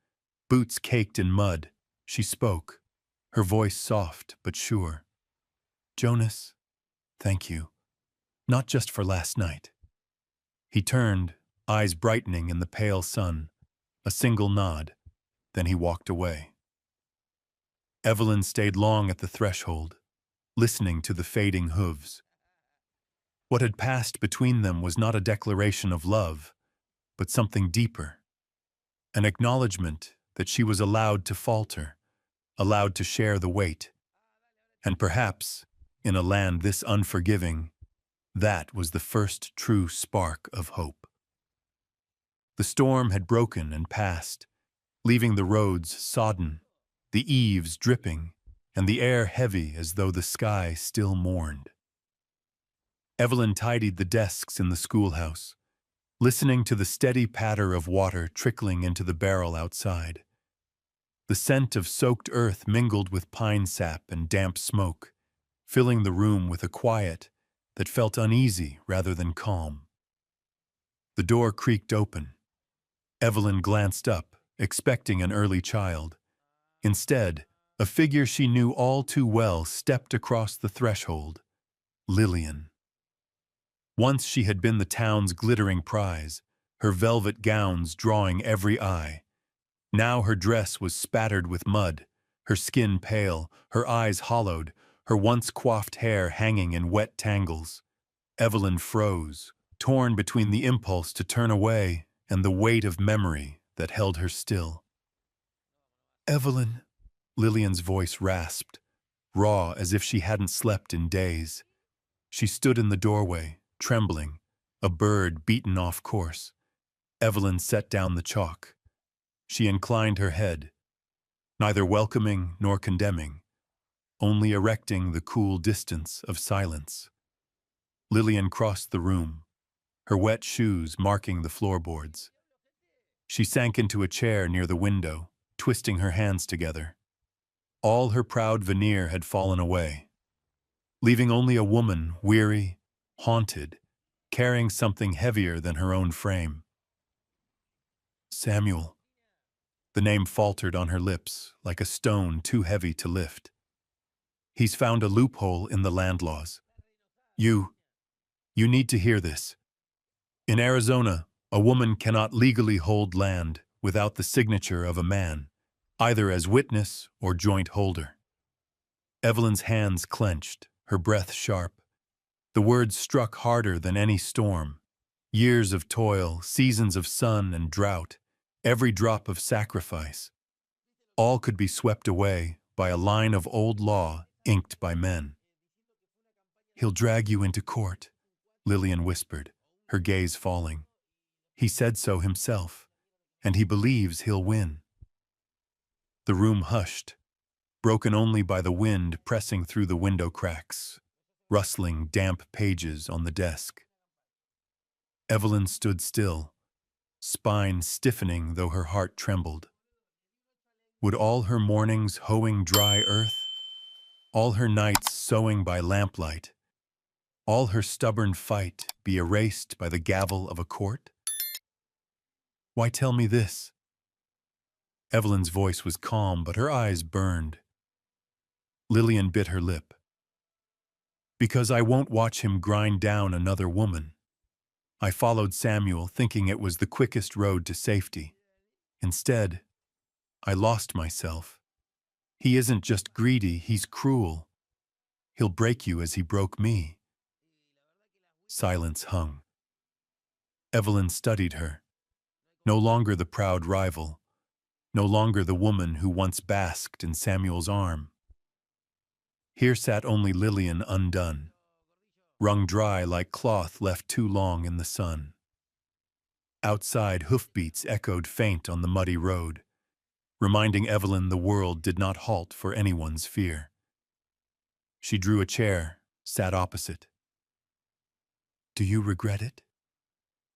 boots caked in mud, she spoke, her voice soft but sure. Jonas, thank you, not just for last night. He turned, eyes brightening in the pale sun, a single nod, then he walked away. Evelyn stayed long at the threshold, listening to the fading hooves. What had passed between them was not a declaration of love, but something deeper. an acknowledgement that she was allowed to falter, allowed to share the weight. And perhaps, in a land this unforgiving, that was the first true spark of hope. The storm had broken and passed, leaving the roads sodden, the eaves dripping, and the air heavy as though the sky still mourned. Evelyn tidied the desks in the schoolhouse, listening to the steady patter of water trickling into the barrel outside. The scent of soaked earth mingled with pine sap and damp smoke, filling the room with a quiet that felt uneasy rather than calm. The door creaked open. Evelyn glanced up, expecting an early child. Instead, a figure she knew all too well stepped across the threshold: Lillian. Once she had been the town's glittering prize, her velvet gowns drawing every eye. Now her dress was spattered with mud, her skin pale, her eyes hollowed, her once coiffed hair hanging in wet tangles. Evelyn froze, torn between the impulse to turn away and the weight of memory that held her still. "Evelyn," Lillian's voice rasped, raw as if she hadn't slept in days. She stood in the doorway, trembling, a bird beaten off course. Evelyn set down the chalk. She inclined her head, neither welcoming nor condemning, only erecting the cool distance of silence. Lillian crossed the room, her wet shoes marking the floorboards. She sank into a chair near the window, twisting her hands together. All her proud veneer had fallen away, leaving only a woman weary, haunted, carrying something heavier than her own frame. "Samuel." The name faltered on her lips like a stone too heavy to lift. "He's found a loophole in the land laws. You need to hear this. In Arizona, a woman cannot legally hold land without the signature of a man, either as witness or joint holder." Evelyn's hands clenched, her breath sharp. The words struck harder than any storm. Years of toil, seasons of sun and drought, every drop of sacrifice. All could be swept away by a line of old law inked by men. "He'll drag you into court," Lillian whispered, her gaze falling. "He said so himself, and he believes he'll win." The room hushed, broken only by the wind pressing through the window cracks, rustling damp pages on the desk. Evelyn stood still, spine stiffening though her heart trembled. Would all her mornings hoeing dry earth, all her nights sewing by lamplight, all her stubborn fight be erased by the gavel of a court? "Why tell me this?" Evelyn's voice was calm, but her eyes burned. Lillian bit her lip. "Because I won't watch him grind down another woman. I followed Samuel thinking it was the quickest road to safety. Instead, I lost myself. He isn't just greedy, he's cruel. He'll break you as he broke me." Silence hung. Evelyn studied her. No longer the proud rival, no longer the woman who once basked in Samuel's arm. Here sat only Lillian undone, wrung dry like cloth left too long in the sun. Outside, hoofbeats echoed faint on the muddy road, reminding Evelyn the world did not halt for anyone's fear. She drew a chair, sat opposite. "Do you regret it?"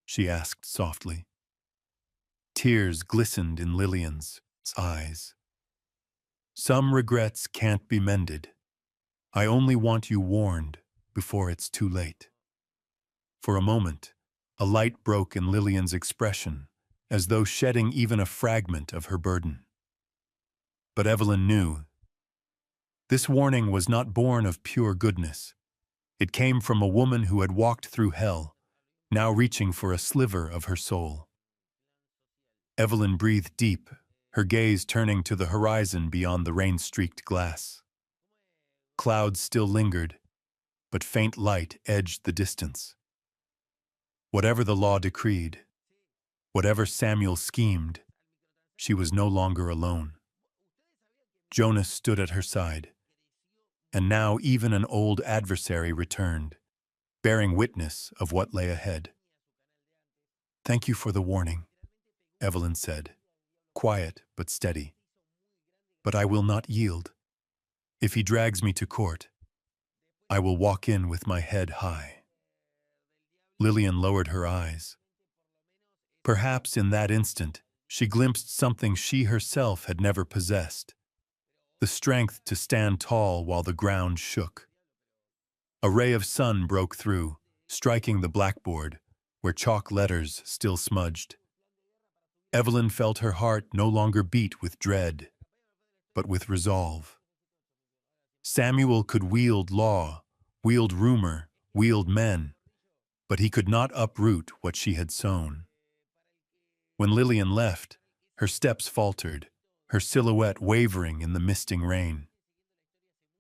she asked softly. Tears glistened in Lillian's eyes. "Some regrets can't be mended. I only want you warned before it's too late." For a moment, a light broke in Lillian's expression, as though shedding even a fragment of her burden. But Evelyn knew. This warning was not born of pure goodness. It came from a woman who had walked through hell, now reaching for a sliver of her soul. Evelyn breathed deep, her gaze turning to the horizon beyond the rain-streaked glass. Clouds still lingered, but faint light edged the distance. Whatever the law decreed, whatever Samuel schemed, She was no longer alone. Jonas stood at her side, and now even an old adversary returned, bearing witness of what lay ahead. "Thank you for the warning," Evelyn said, quiet but steady. "But I will not yield. If he drags me to court, I will walk in with my head high." Lillian lowered her eyes. Perhaps in that instant, she glimpsed something she herself had never possessed: the strength to stand tall while the ground shook. A ray of sun broke through, striking the blackboard, where chalk letters still smudged. Evelyn felt her heart no longer beat with dread, but with resolve. Samuel could wield law, wield rumor, wield men, but he could not uproot what she had sown. When Lillian left, her steps faltered, her silhouette wavering in the misting rain.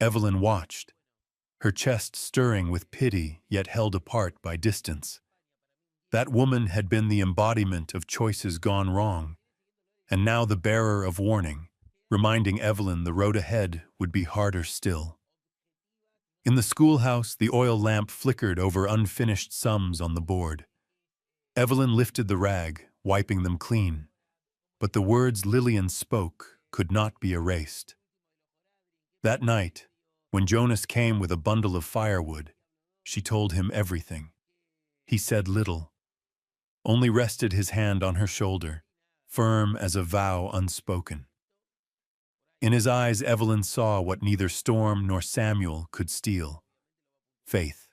Evelyn watched, her chest stirring with pity yet held apart by distance. That woman had been the embodiment of choices gone wrong, and now the bearer of warning, reminding Evelyn the road ahead would be harder still. In the schoolhouse, the oil lamp flickered over unfinished sums on the board. Evelyn lifted the rag, wiping them clean, but the words Lillian spoke could not be erased. That night, when Jonas came with a bundle of firewood, she told him everything. He said little, only rested his hand on her shoulder, firm as a vow unspoken. In his eyes, Evelyn saw what neither storm nor Samuel could steal: faith.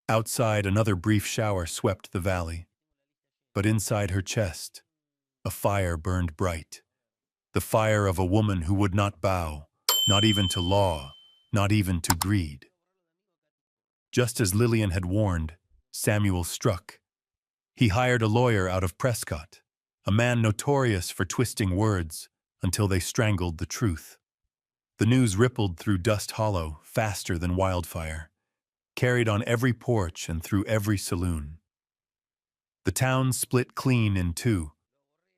Outside, another brief shower swept the valley, but inside her chest, a fire burned bright, the fire of a woman who would not bow, not even to law, not even to greed. Just as Lillian had warned, Samuel struck. He hired a lawyer out of Prescott, a man notorious for twisting words until they strangled the truth. The news rippled through Dust Hollow faster than wildfire, carried on every porch and through every saloon. The town split clean in two,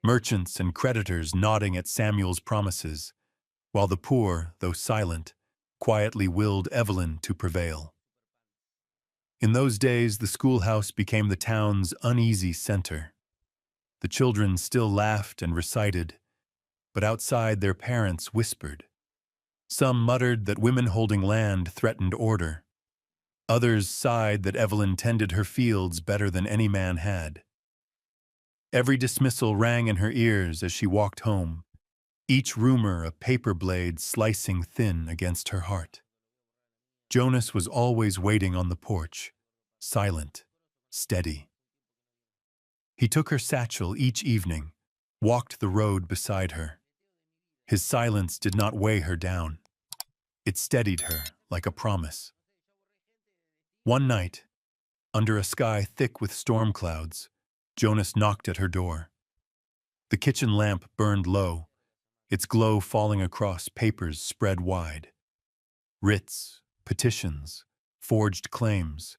merchants and creditors nodding at Samuel's promises, while the poor, though silent, quietly willed Evelyn to prevail. In those days, the schoolhouse became the town's uneasy center. The children still laughed and recited, but outside their parents whispered. Some muttered that women holding land threatened order. Others sighed that Evelyn tended her fields better than any man had. Every dismissal rang in her ears as she walked home, each rumor a paper blade slicing thin against her heart. Jonas was always waiting on the porch, silent, steady. He took her satchel each evening, walked the road beside her. His silence did not weigh her down. It steadied her like a promise. One night, under a sky thick with storm clouds, Jonas knocked at her door. The kitchen lamp burned low, its glow falling across papers spread wide. Writs, petitions, forged claims,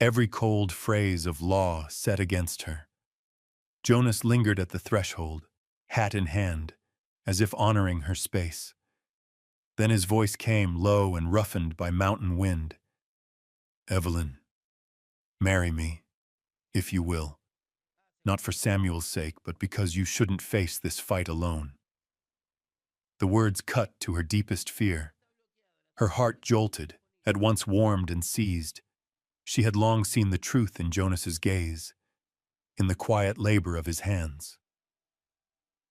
every cold phrase of law set against her. Jonas lingered at the threshold, hat in hand, as if honoring her space. Then his voice came, low and roughened by mountain wind. "Evelyn, marry me, if you will. Not for Samuel's sake, but because you shouldn't face this fight alone." The words cut to her deepest fear. Her heart jolted, at once warmed and seized. She had long seen the truth in Jonas's gaze, in the quiet labor of his hands.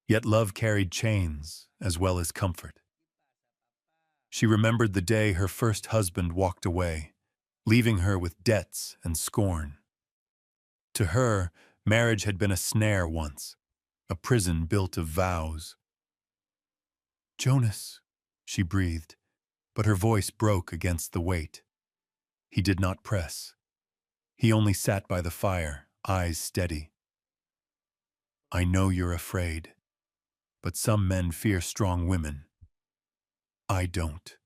Yet love carried chains as well as comfort. She remembered the day her first husband walked away, leaving her with debts and scorn. To her, marriage had been a snare once, a prison built of vows. "Jonas," she breathed, but her voice broke against the weight. He did not press. He only sat by the fire, eyes steady. "I know you're afraid, but some men fear strong women. I don't."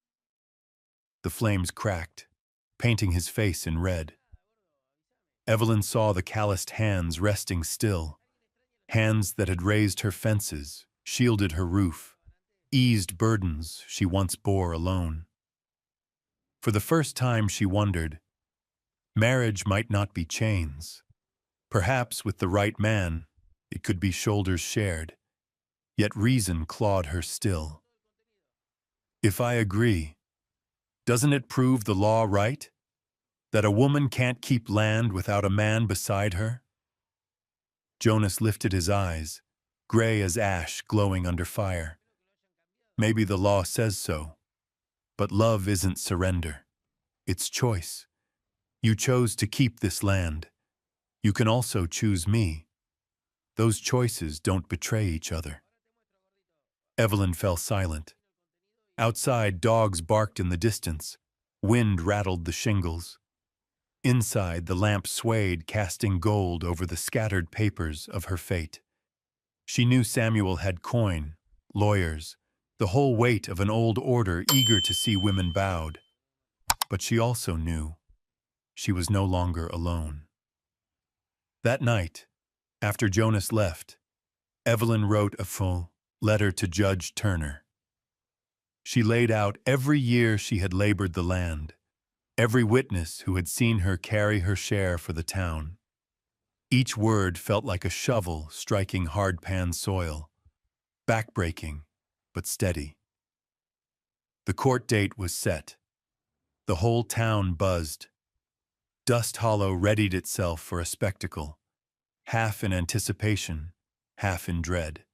The flames cracked, painting his face in red. Evelyn saw the calloused hands resting still, Hands that had raised her fences, shielded her roof, eased burdens she once bore alone. For the first time she wondered, marriage might not be chains. Perhaps with the right man, it could be shoulders shared, yet reason clawed her still. If I agree, doesn't it prove the law right? That a woman can't keep land without a man beside her? Jonas lifted his eyes, gray as ash glowing under fire. Maybe the law says so, but love isn't surrender. It's choice. You chose to keep this land. You can also choose me. Those choices don't betray each other. Evelyn fell silent. Outside, dogs barked in the distance. Wind rattled the shingles. Inside, the lamp swayed, casting gold over the scattered papers of her fate. She knew Samuel had coin, lawyers, the whole weight of an old order eager to see women bowed. But she also knew she was no longer alone. That night, after Jonas left, Evelyn wrote a full letter to Judge Turner. She laid out every year she had labored the land, every witness who had seen her carry her share for the town. Each word felt like a shovel striking hard-pan soil, backbreaking but steady. The court date was set. The whole town buzzed. Dust Hollow readied itself for a spectacle, half in anticipation, half in dread.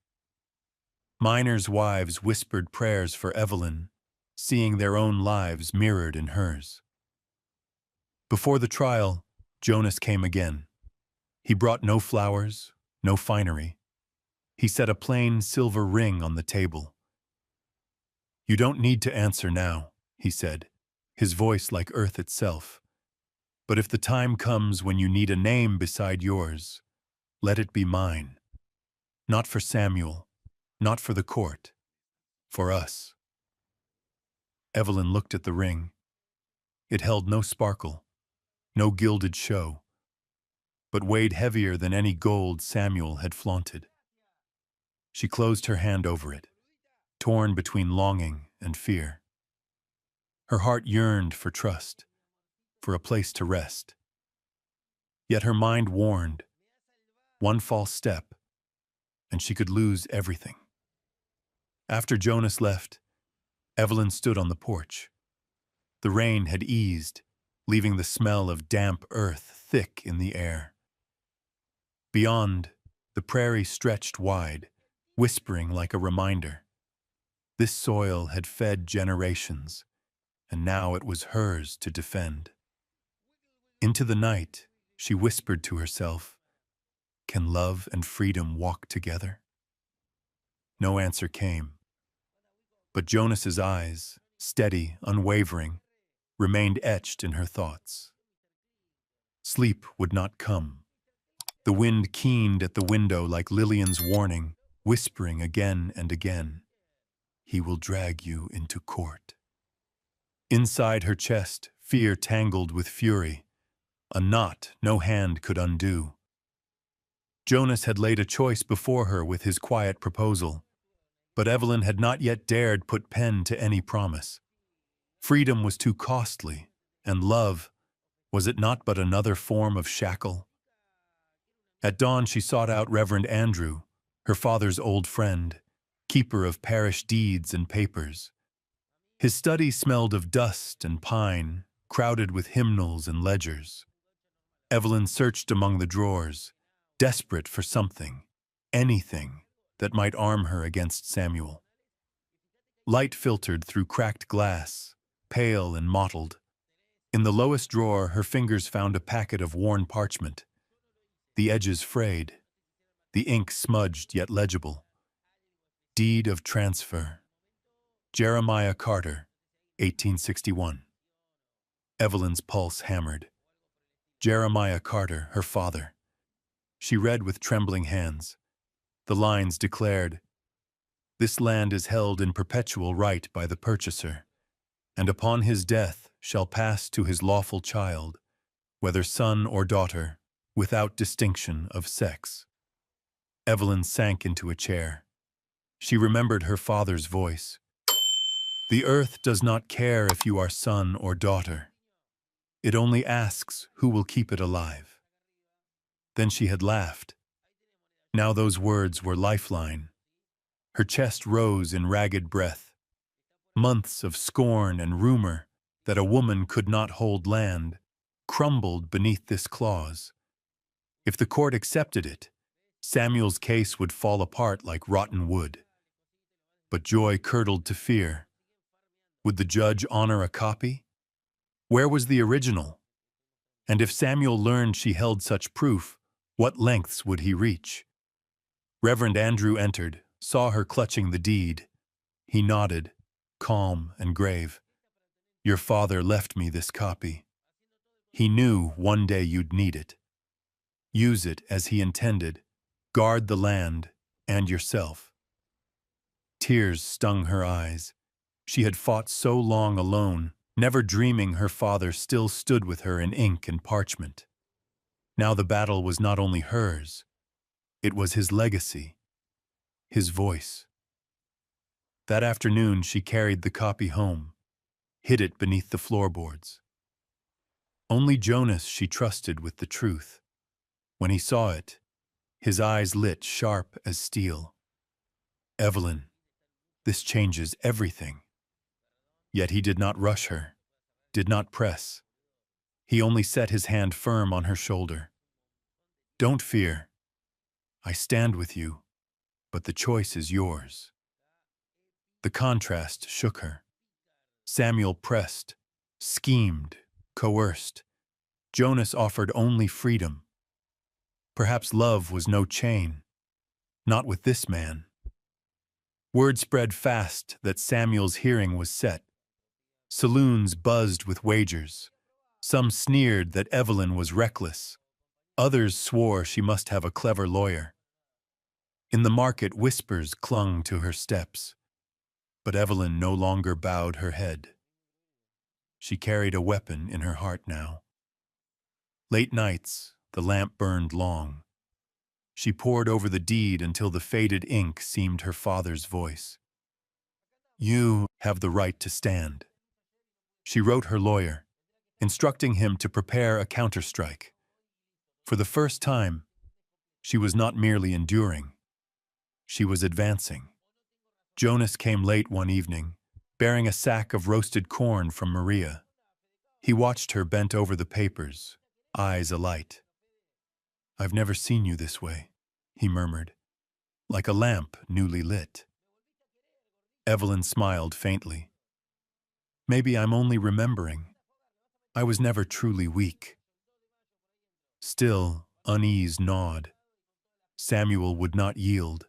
Miners' wives whispered prayers for Evelyn, seeing their own lives mirrored in hers. Before the trial, Jonas came again. He brought no flowers, no finery. He set a plain silver ring on the table. "You don't need to answer now," he said, his voice like earth itself. "But if the time comes when you need a name beside yours, let it be mine. Not for Samuel, not for the court, for us." Evelyn looked at the ring. It held no sparkle, no gilded show, but weighed heavier than any gold Samuel had flaunted. She closed her hand over it, torn between longing and fear. Her heart yearned for trust, for a place to rest. Yet her mind warned, one false step, and she could lose everything. After Jonas left, Evelyn stood on the porch. The rain had eased, leaving the smell of damp earth thick in the air. Beyond, the prairie stretched wide, whispering like a reminder. This soil had fed generations, and now it was hers to defend. Into the night, she whispered to herself, "Can love and freedom walk together?" No answer came. But Jonas's eyes, steady, unwavering, remained etched in her thoughts. Sleep would not come. The wind keened at the window like Lillian's warning, whispering again and again, "He will drag you into court." Inside her chest, fear tangled with fury, a knot no hand could undo. Jonas had laid a choice before her with his quiet proposal, but Evelyn had not yet dared put pen to any promise. Freedom was too costly, and love, was it not but another form of shackle? At dawn she sought out Reverend Andrew, her father's old friend, keeper of parish deeds and papers. His study smelled of dust and pine, crowded with hymnals and ledgers. Evelyn searched among the drawers, desperate for something, anything, that might arm her against Samuel. Light filtered through cracked glass, pale and mottled. In the lowest drawer, her fingers found a packet of worn parchment, the edges frayed, the ink smudged yet legible. Deed of transfer. Jeremiah Carter, 1861. Evelyn's pulse hammered. Jeremiah Carter, her father. She read with trembling hands. The lines declared, "This land is held in perpetual right by the purchaser, and upon his death shall pass to his lawful child, whether son or daughter, without distinction of sex." Evelyn sank into a chair. She remembered her father's voice. The earth does not care if you are son or daughter. It only asks who will keep it alive. Then she had laughed. Now those words were lifeline. Her chest rose in ragged breath. Months of scorn and rumor that a woman could not hold land crumbled beneath this clause. If the court accepted it, Samuel's case would fall apart like rotten wood. But joy curdled to fear. Would the judge honor a copy? Where was the original? And if Samuel learned she held such proof, what lengths would he reach? Reverend Andrew entered, saw her clutching the deed. He nodded, calm and grave. Your father left me this copy. He knew one day you'd need it. Use it as he intended. Guard the land and yourself. Tears stung her eyes. She had fought so long alone, never dreaming her father still stood with her in ink and parchment. Now the battle was not only hers, it was his legacy, his voice. That afternoon she carried the copy home, hid it beneath the floorboards. Only Jonas she trusted with the truth. When he saw it, his eyes lit sharp as steel. Evelyn, this changes everything. Yet he did not rush her, did not press. He only set his hand firm on her shoulder. Don't fear. I stand with you, but the choice is yours. The contrast shook her. Samuel pressed, schemed, coerced. Jonas offered only freedom. Perhaps love was no chain. Not with this man. Word spread fast that Samuel's hearing was set. Saloons buzzed with wagers. Some sneered that Evelyn was reckless. Others swore she must have a clever lawyer. In the market, whispers clung to her steps. But Evelyn no longer bowed her head. She carried a weapon in her heart now. Late nights, the lamp burned long. She pored over the deed until the faded ink seemed her father's voice. You have the right to stand. She wrote her lawyer, instructing him to prepare a counterstrike. For the first time, she was not merely enduring. She was advancing. Jonas came late one evening, bearing a sack of roasted corn from Maria. He watched her bent over the papers, eyes alight. I've never seen you this way, he murmured, like a lamp newly lit. Evelyn smiled faintly. Maybe I'm only remembering. I was never truly weak. Still, unease gnawed. Samuel would not yield.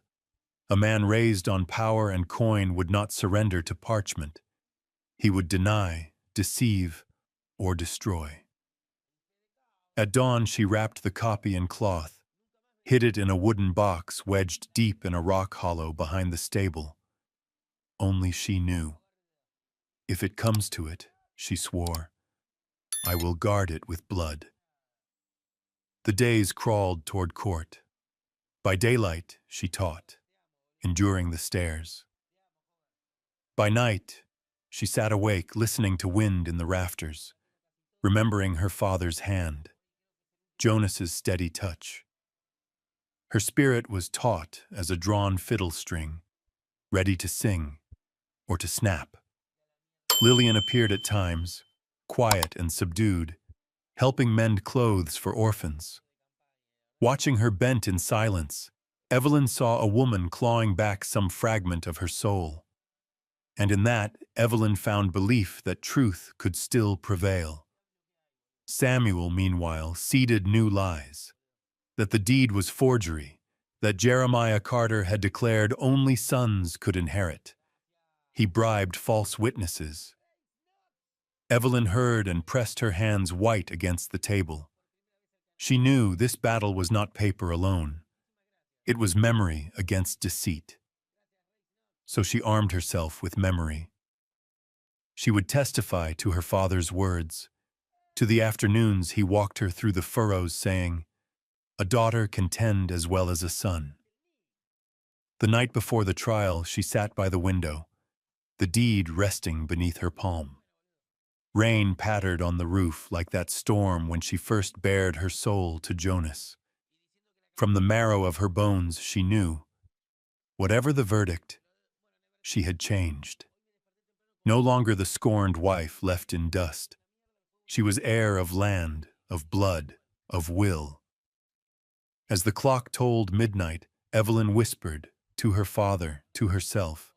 A man raised on power and coin would not surrender to parchment. He would deny, deceive, or destroy. At dawn, she wrapped the copy in cloth, hid it in a wooden box wedged deep in a rock hollow behind the stable. Only she knew. If it comes to it, she swore, I will guard it with blood. The days crawled toward court. By daylight, she taught, enduring the stares. By night, she sat awake, listening to wind in the rafters, remembering her father's hand, Jonas's steady touch. Her spirit was taut as a drawn fiddle string, ready to sing or to snap. Lillian appeared at times, quiet and subdued, helping mend clothes for orphans. Watching her bent in silence, Evelyn saw a woman clawing back some fragment of her soul. And in that, Evelyn found belief that truth could still prevail. Samuel, meanwhile, seeded new lies. That the deed was forgery, that Jeremiah Carter had declared only sons could inherit. He bribed false witnesses. Evelyn heard and pressed her hands white against the table. She knew this battle was not paper alone. It was memory against deceit. So she armed herself with memory. She would testify to her father's words. To the afternoons he walked her through the furrows, saying, a daughter can tend as well as a son. The night before the trial, she sat by the window, the deed resting beneath her palm. Rain pattered on the roof like that storm when she first bared her soul to Jonas. From the marrow of her bones, she knew, whatever the verdict, she had changed. No longer the scorned wife left in dust. She was heir of land, of blood, of will. As the clock tolled midnight, Evelyn whispered, to her father, to herself,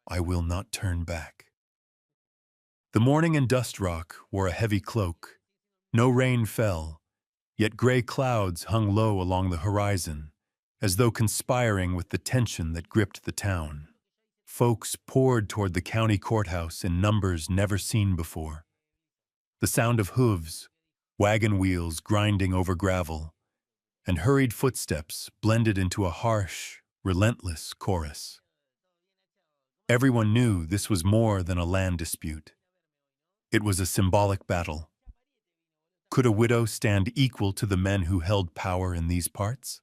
"I will not turn back." The morning in Dust Rock wore a heavy cloak. No rain fell, yet gray clouds hung low along the horizon, as though conspiring with the tension that gripped the town. Folks poured toward the county courthouse in numbers never seen before. The sound of hooves, wagon wheels grinding over gravel, and hurried footsteps blended into a harsh, relentless chorus. Everyone knew this was more than a land dispute. It was a symbolic battle. Could a widow stand equal to the men who held power in these parts?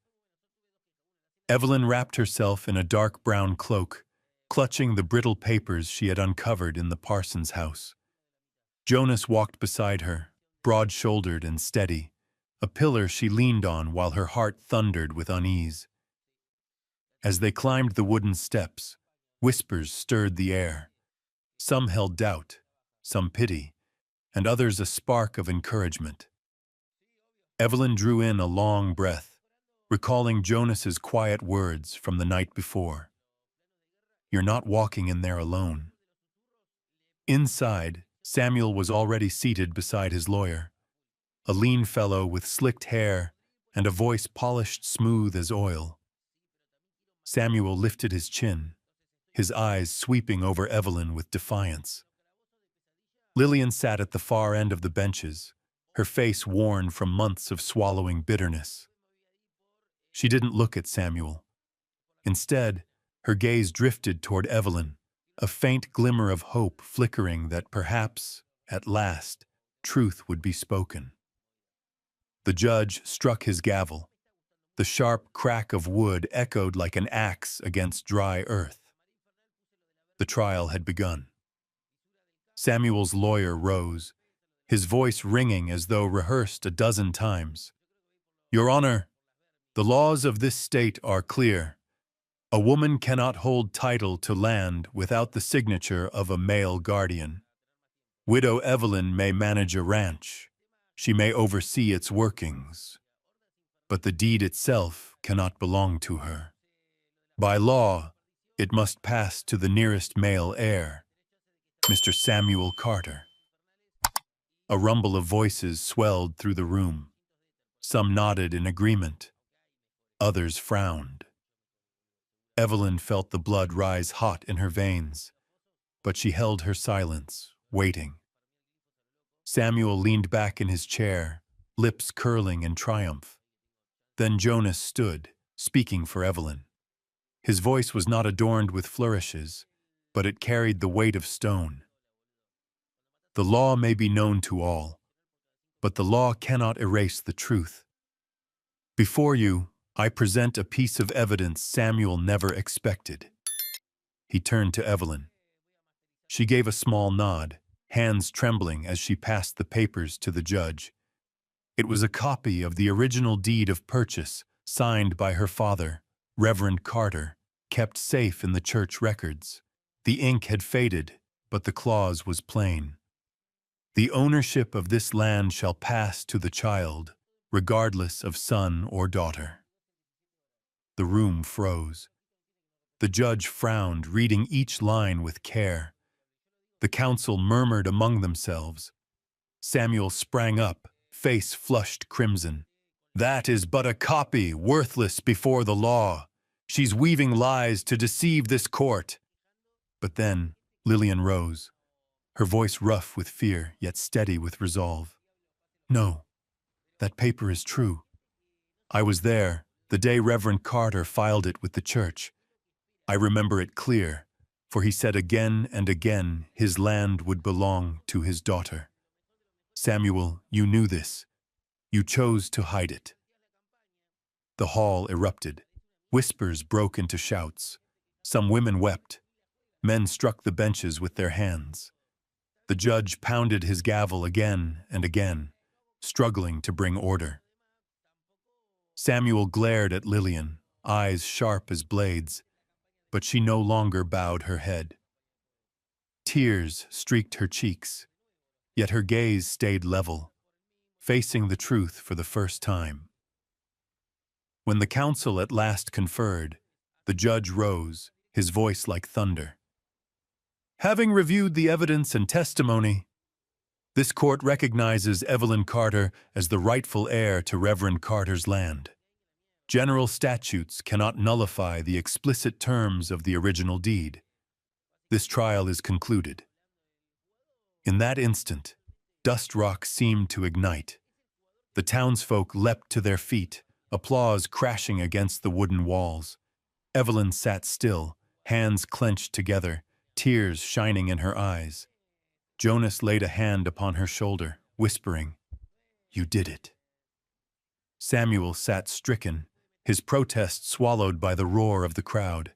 Evelyn wrapped herself in a dark brown cloak, clutching the brittle papers she had uncovered in the parson's house. Jonas walked beside her, broad-shouldered and steady, a pillar she leaned on while her heart thundered with unease. As they climbed the wooden steps, whispers stirred the air. Some held doubt, some pity, and others a spark of encouragement. Evelyn drew in a long breath, recalling Jonas's quiet words from the night before. "You're not walking in there alone." Inside, Samuel was already seated beside his lawyer, a lean fellow with slicked hair and a voice polished smooth as oil. Samuel lifted his chin, his eyes sweeping over Evelyn with defiance. Lillian sat at the far end of the benches, her face worn from months of swallowing bitterness. She didn't look at Samuel. Instead, her gaze drifted toward Evelyn, a faint glimmer of hope flickering that perhaps, at last, truth would be spoken. The judge struck his gavel. The sharp crack of wood echoed like an axe against dry earth. The trial had begun. Samuel's lawyer rose, his voice ringing as though rehearsed a dozen times. "Your Honor, the laws of this state are clear. A woman cannot hold title to land without the signature of a male guardian. Widow Evelyn may manage a ranch. She may oversee its workings. But the deed itself cannot belong to her. By law, it must pass to the nearest male heir, Mr. Samuel Carter." A rumble of voices swelled through the room. Some nodded in agreement. Others frowned. Evelyn felt the blood rise hot in her veins, but she held her silence, waiting. Samuel leaned back in his chair, lips curling in triumph. Then Jonas stood, speaking for Evelyn. His voice was not adorned with flourishes, but it carried the weight of stone. "The law may be known to all, but the law cannot erase the truth. Before you, I present a piece of evidence Samuel never expected." He turned to Evelyn. She gave a small nod, hands trembling as she passed the papers to the judge. It was a copy of the original deed of purchase, signed by her father, Reverend Carter, kept safe in the church records. The ink had faded, but the clause was plain. "The ownership of this land shall pass to the child, regardless of son or daughter." The room froze. The judge frowned, reading each line with care. The council murmured among themselves. Samuel sprang up, face flushed crimson. "That is but a copy, worthless before the law. She's weaving lies to deceive this court." But then Lillian rose, her voice rough with fear, yet steady with resolve. "No, that paper is true. I was there the day Reverend Carter filed it with the church. I remember it clear, for he said again and again his land would belong to his daughter. Samuel, you knew this. You chose to hide it." The hall erupted. Whispers broke into shouts. Some women wept. Men struck the benches with their hands. The judge pounded his gavel again and again, struggling to bring order. Samuel glared at Lillian, eyes sharp as blades, but she no longer bowed her head. Tears streaked her cheeks, yet her gaze stayed level, facing the truth for the first time. When the council at last conferred, the judge rose, his voice like thunder. Having reviewed the evidence and testimony, this court recognizes Evelyn Carter as the rightful heir to Reverend Carter's land. General statutes cannot nullify the explicit terms of the original deed. This trial is concluded. In that instant, Dust Rock seemed to ignite. The townsfolk leapt to their feet, applause crashing against the wooden walls. Evelyn sat still, hands clenched together, tears shining in her eyes. Jonas laid a hand upon her shoulder, whispering, "You did it." Samuel sat stricken, his protest swallowed by the roar of the crowd.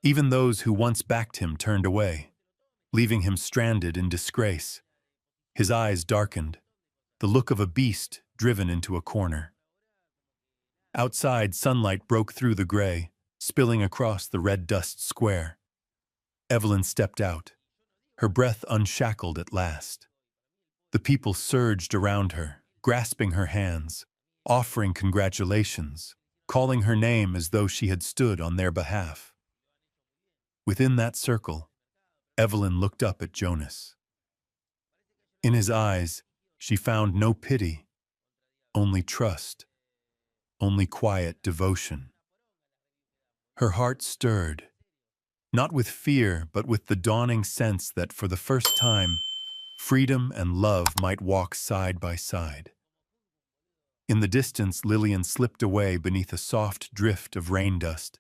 Even those who once backed him turned away, leaving him stranded in disgrace. His eyes darkened, the look of a beast driven into a corner. Outside, sunlight broke through the gray, spilling across the red dust square. Evelyn stepped out, her breath unshackled at last. The people surged around her, grasping her hands, offering congratulations, calling her name as though she had stood on their behalf. Within that circle, Evelyn looked up at Jonas. In his eyes, she found no pity, only trust, only quiet devotion. Her heart stirred, not with fear, but with the dawning sense that for the first time, freedom and love might walk side by side. In the distance, Lillian slipped away beneath a soft drift of rain dust,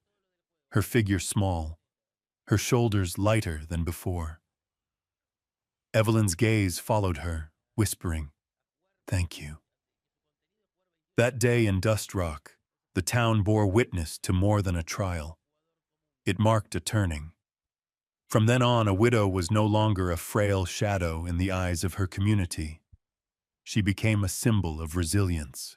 her figure small, her shoulders lighter than before. Evelyn's gaze followed her, whispering, "Thank you." That day in Dust Rock, the town bore witness to more than a trial. It marked a turning. From then on, a widow was no longer a frail shadow in the eyes of her community. She became a symbol of resilience.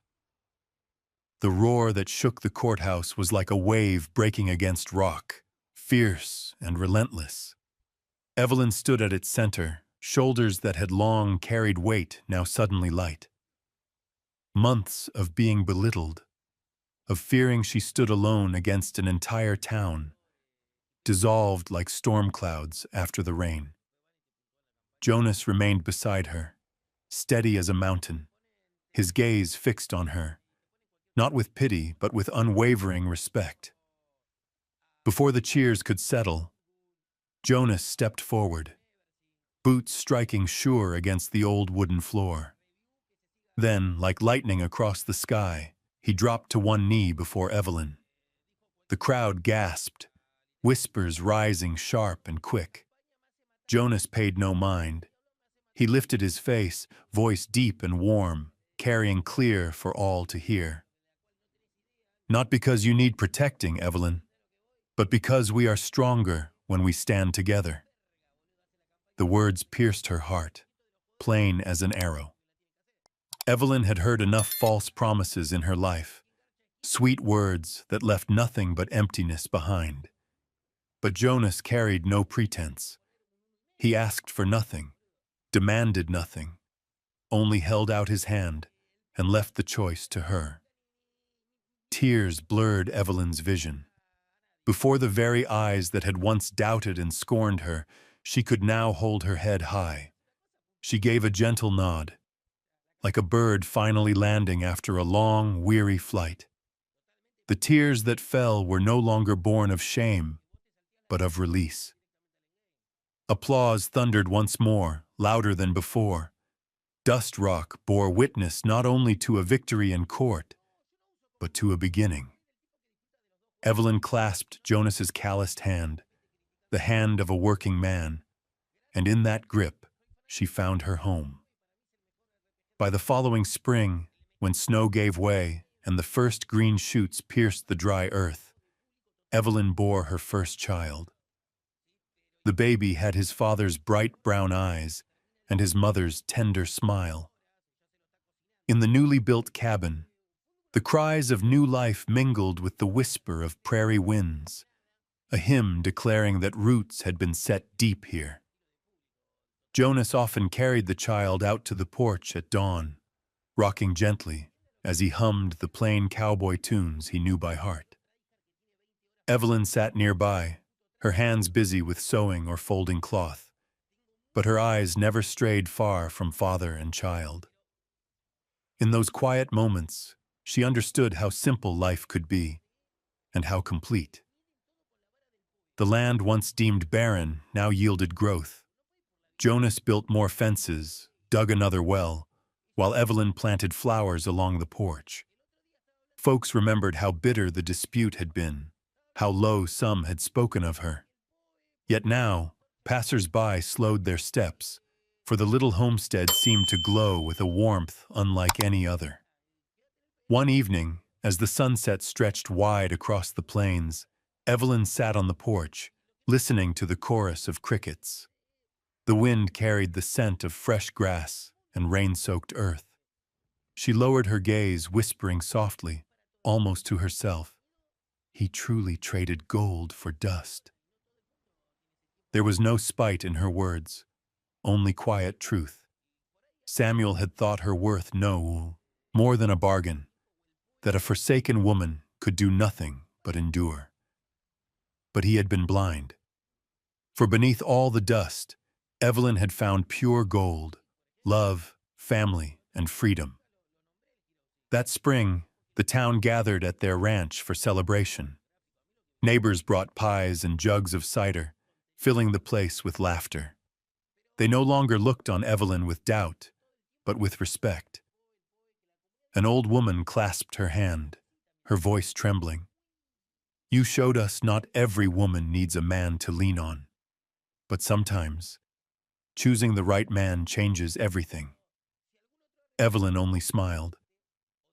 The roar that shook the courthouse was like a wave breaking against rock, fierce and relentless. Evelyn stood at its center, shoulders that had long carried weight now suddenly light. Months of being belittled, of fearing she stood alone against an entire town, dissolved like storm clouds after the rain. Jonas remained beside her, steady as a mountain, his gaze fixed on her, not with pity but with unwavering respect. Before the cheers could settle, Jonas stepped forward, boots striking sure against the old wooden floor. Then, like lightning across the sky, he dropped to one knee before Evelyn. The crowd gasped, whispers rising sharp and quick. Jonas paid no mind. He lifted his face, voice deep and warm, carrying clear for all to hear. "Not because you need protecting, Evelyn, but because we are stronger when we stand together." The words pierced her heart, plain as an arrow. Evelyn had heard enough false promises in her life, sweet words that left nothing but emptiness behind. But Jonas carried no pretense. He asked for nothing, demanded nothing, only held out his hand and left the choice to her. Tears blurred Evelyn's vision. Before the very eyes that had once doubted and scorned her, she could now hold her head high. She gave a gentle nod, like a bird finally landing after a long, weary flight. The tears that fell were no longer born of shame, but of release. Applause thundered once more, louder than before. Dust Rock bore witness not only to a victory in court, but to a beginning. Evelyn clasped Jonas's calloused hand, the hand of a working man, and in that grip she found her home. By the following spring, when snow gave way and the first green shoots pierced the dry earth, Evelyn bore her first child. The baby had his father's bright brown eyes and his mother's tender smile. In the newly built cabin, the cries of new life mingled with the whisper of prairie winds, a hymn declaring that roots had been set deep here. Jonas often carried the child out to the porch at dawn, rocking gently as he hummed the plain cowboy tunes he knew by heart. Evelyn sat nearby, her hands busy with sewing or folding cloth, but her eyes never strayed far from father and child. In those quiet moments, she understood how simple life could be, and how complete. The land once deemed barren now yielded growth. Jonas built more fences, dug another well, while Evelyn planted flowers along the porch. Folks remembered how bitter the dispute had been, how low some had spoken of her. Yet now, passers-by slowed their steps, for the little homestead seemed to glow with a warmth unlike any other. One evening, as the sunset stretched wide across the plains, Evelyn sat on the porch, listening to the chorus of crickets. The wind carried the scent of fresh grass and rain-soaked earth. She lowered her gaze, whispering softly, almost to herself, "He truly traded gold for dust." There was no spite in her words, only quiet truth. Samuel had thought her worth no more than a bargain, that a forsaken woman could do nothing but endure. But he had been blind. For beneath all the dust, Evelyn had found pure gold, love, family, and freedom. That spring, the town gathered at their ranch for celebration. Neighbors brought pies and jugs of cider, filling the place with laughter. They no longer looked on Evelyn with doubt, but with respect. An old woman clasped her hand, her voice trembling. "You showed us not every woman needs a man to lean on, but sometimes, choosing the right man changes everything." Evelyn only smiled.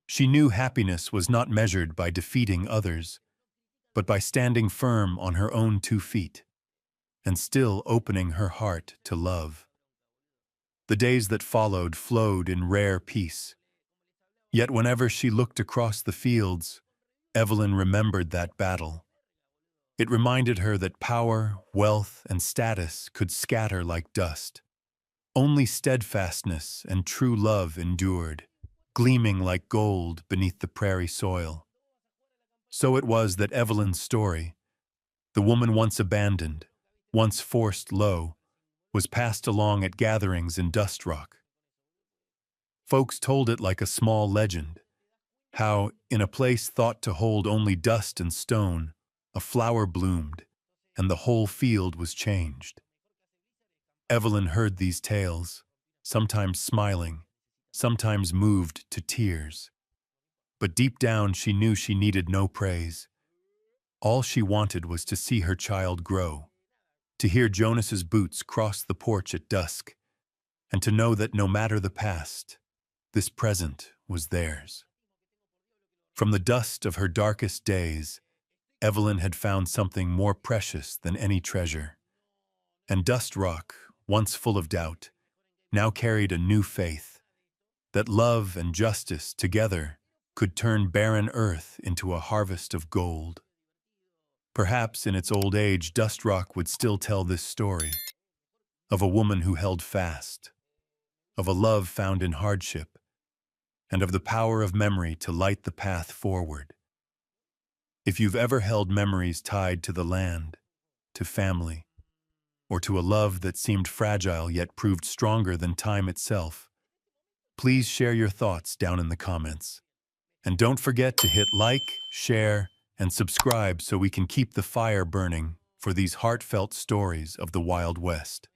She knew happiness was not measured by defeating others, but by standing firm on her own 2 feet, and still opening her heart to love. The days that followed flowed in rare peace. Yet whenever she looked across the fields, Evelyn remembered that battle. It reminded her that power, wealth, and status could scatter like dust. Only steadfastness and true love endured, gleaming like gold beneath the prairie soil. So it was that Evelyn's story, the woman once abandoned, once forced low, was passed along at gatherings in Dust Rock. Folks told it like a small legend, how, in a place thought to hold only dust and stone, a flower bloomed, and the whole field was changed. Evelyn heard these tales, sometimes smiling, sometimes moved to tears. But deep down she knew she needed no praise. All she wanted was to see her child grow, to hear Jonas's boots cross the porch at dusk, and to know that no matter the past, this present was theirs. From the dust of her darkest days, Evelyn had found something more precious than any treasure. And Dust Rock, once full of doubt, now carried a new faith, that love and justice together could turn barren earth into a harvest of gold. Perhaps in its old age, Dust Rock would still tell this story, of a woman who held fast, of a love found in hardship, and of the power of memory to light the path forward. If you've ever held memories tied to the land, to family, or to a love that seemed fragile yet proved stronger than time itself, please share your thoughts down in the comments. And don't forget to hit like, share, and subscribe so we can keep the fire burning for these heartfelt stories of the Wild West.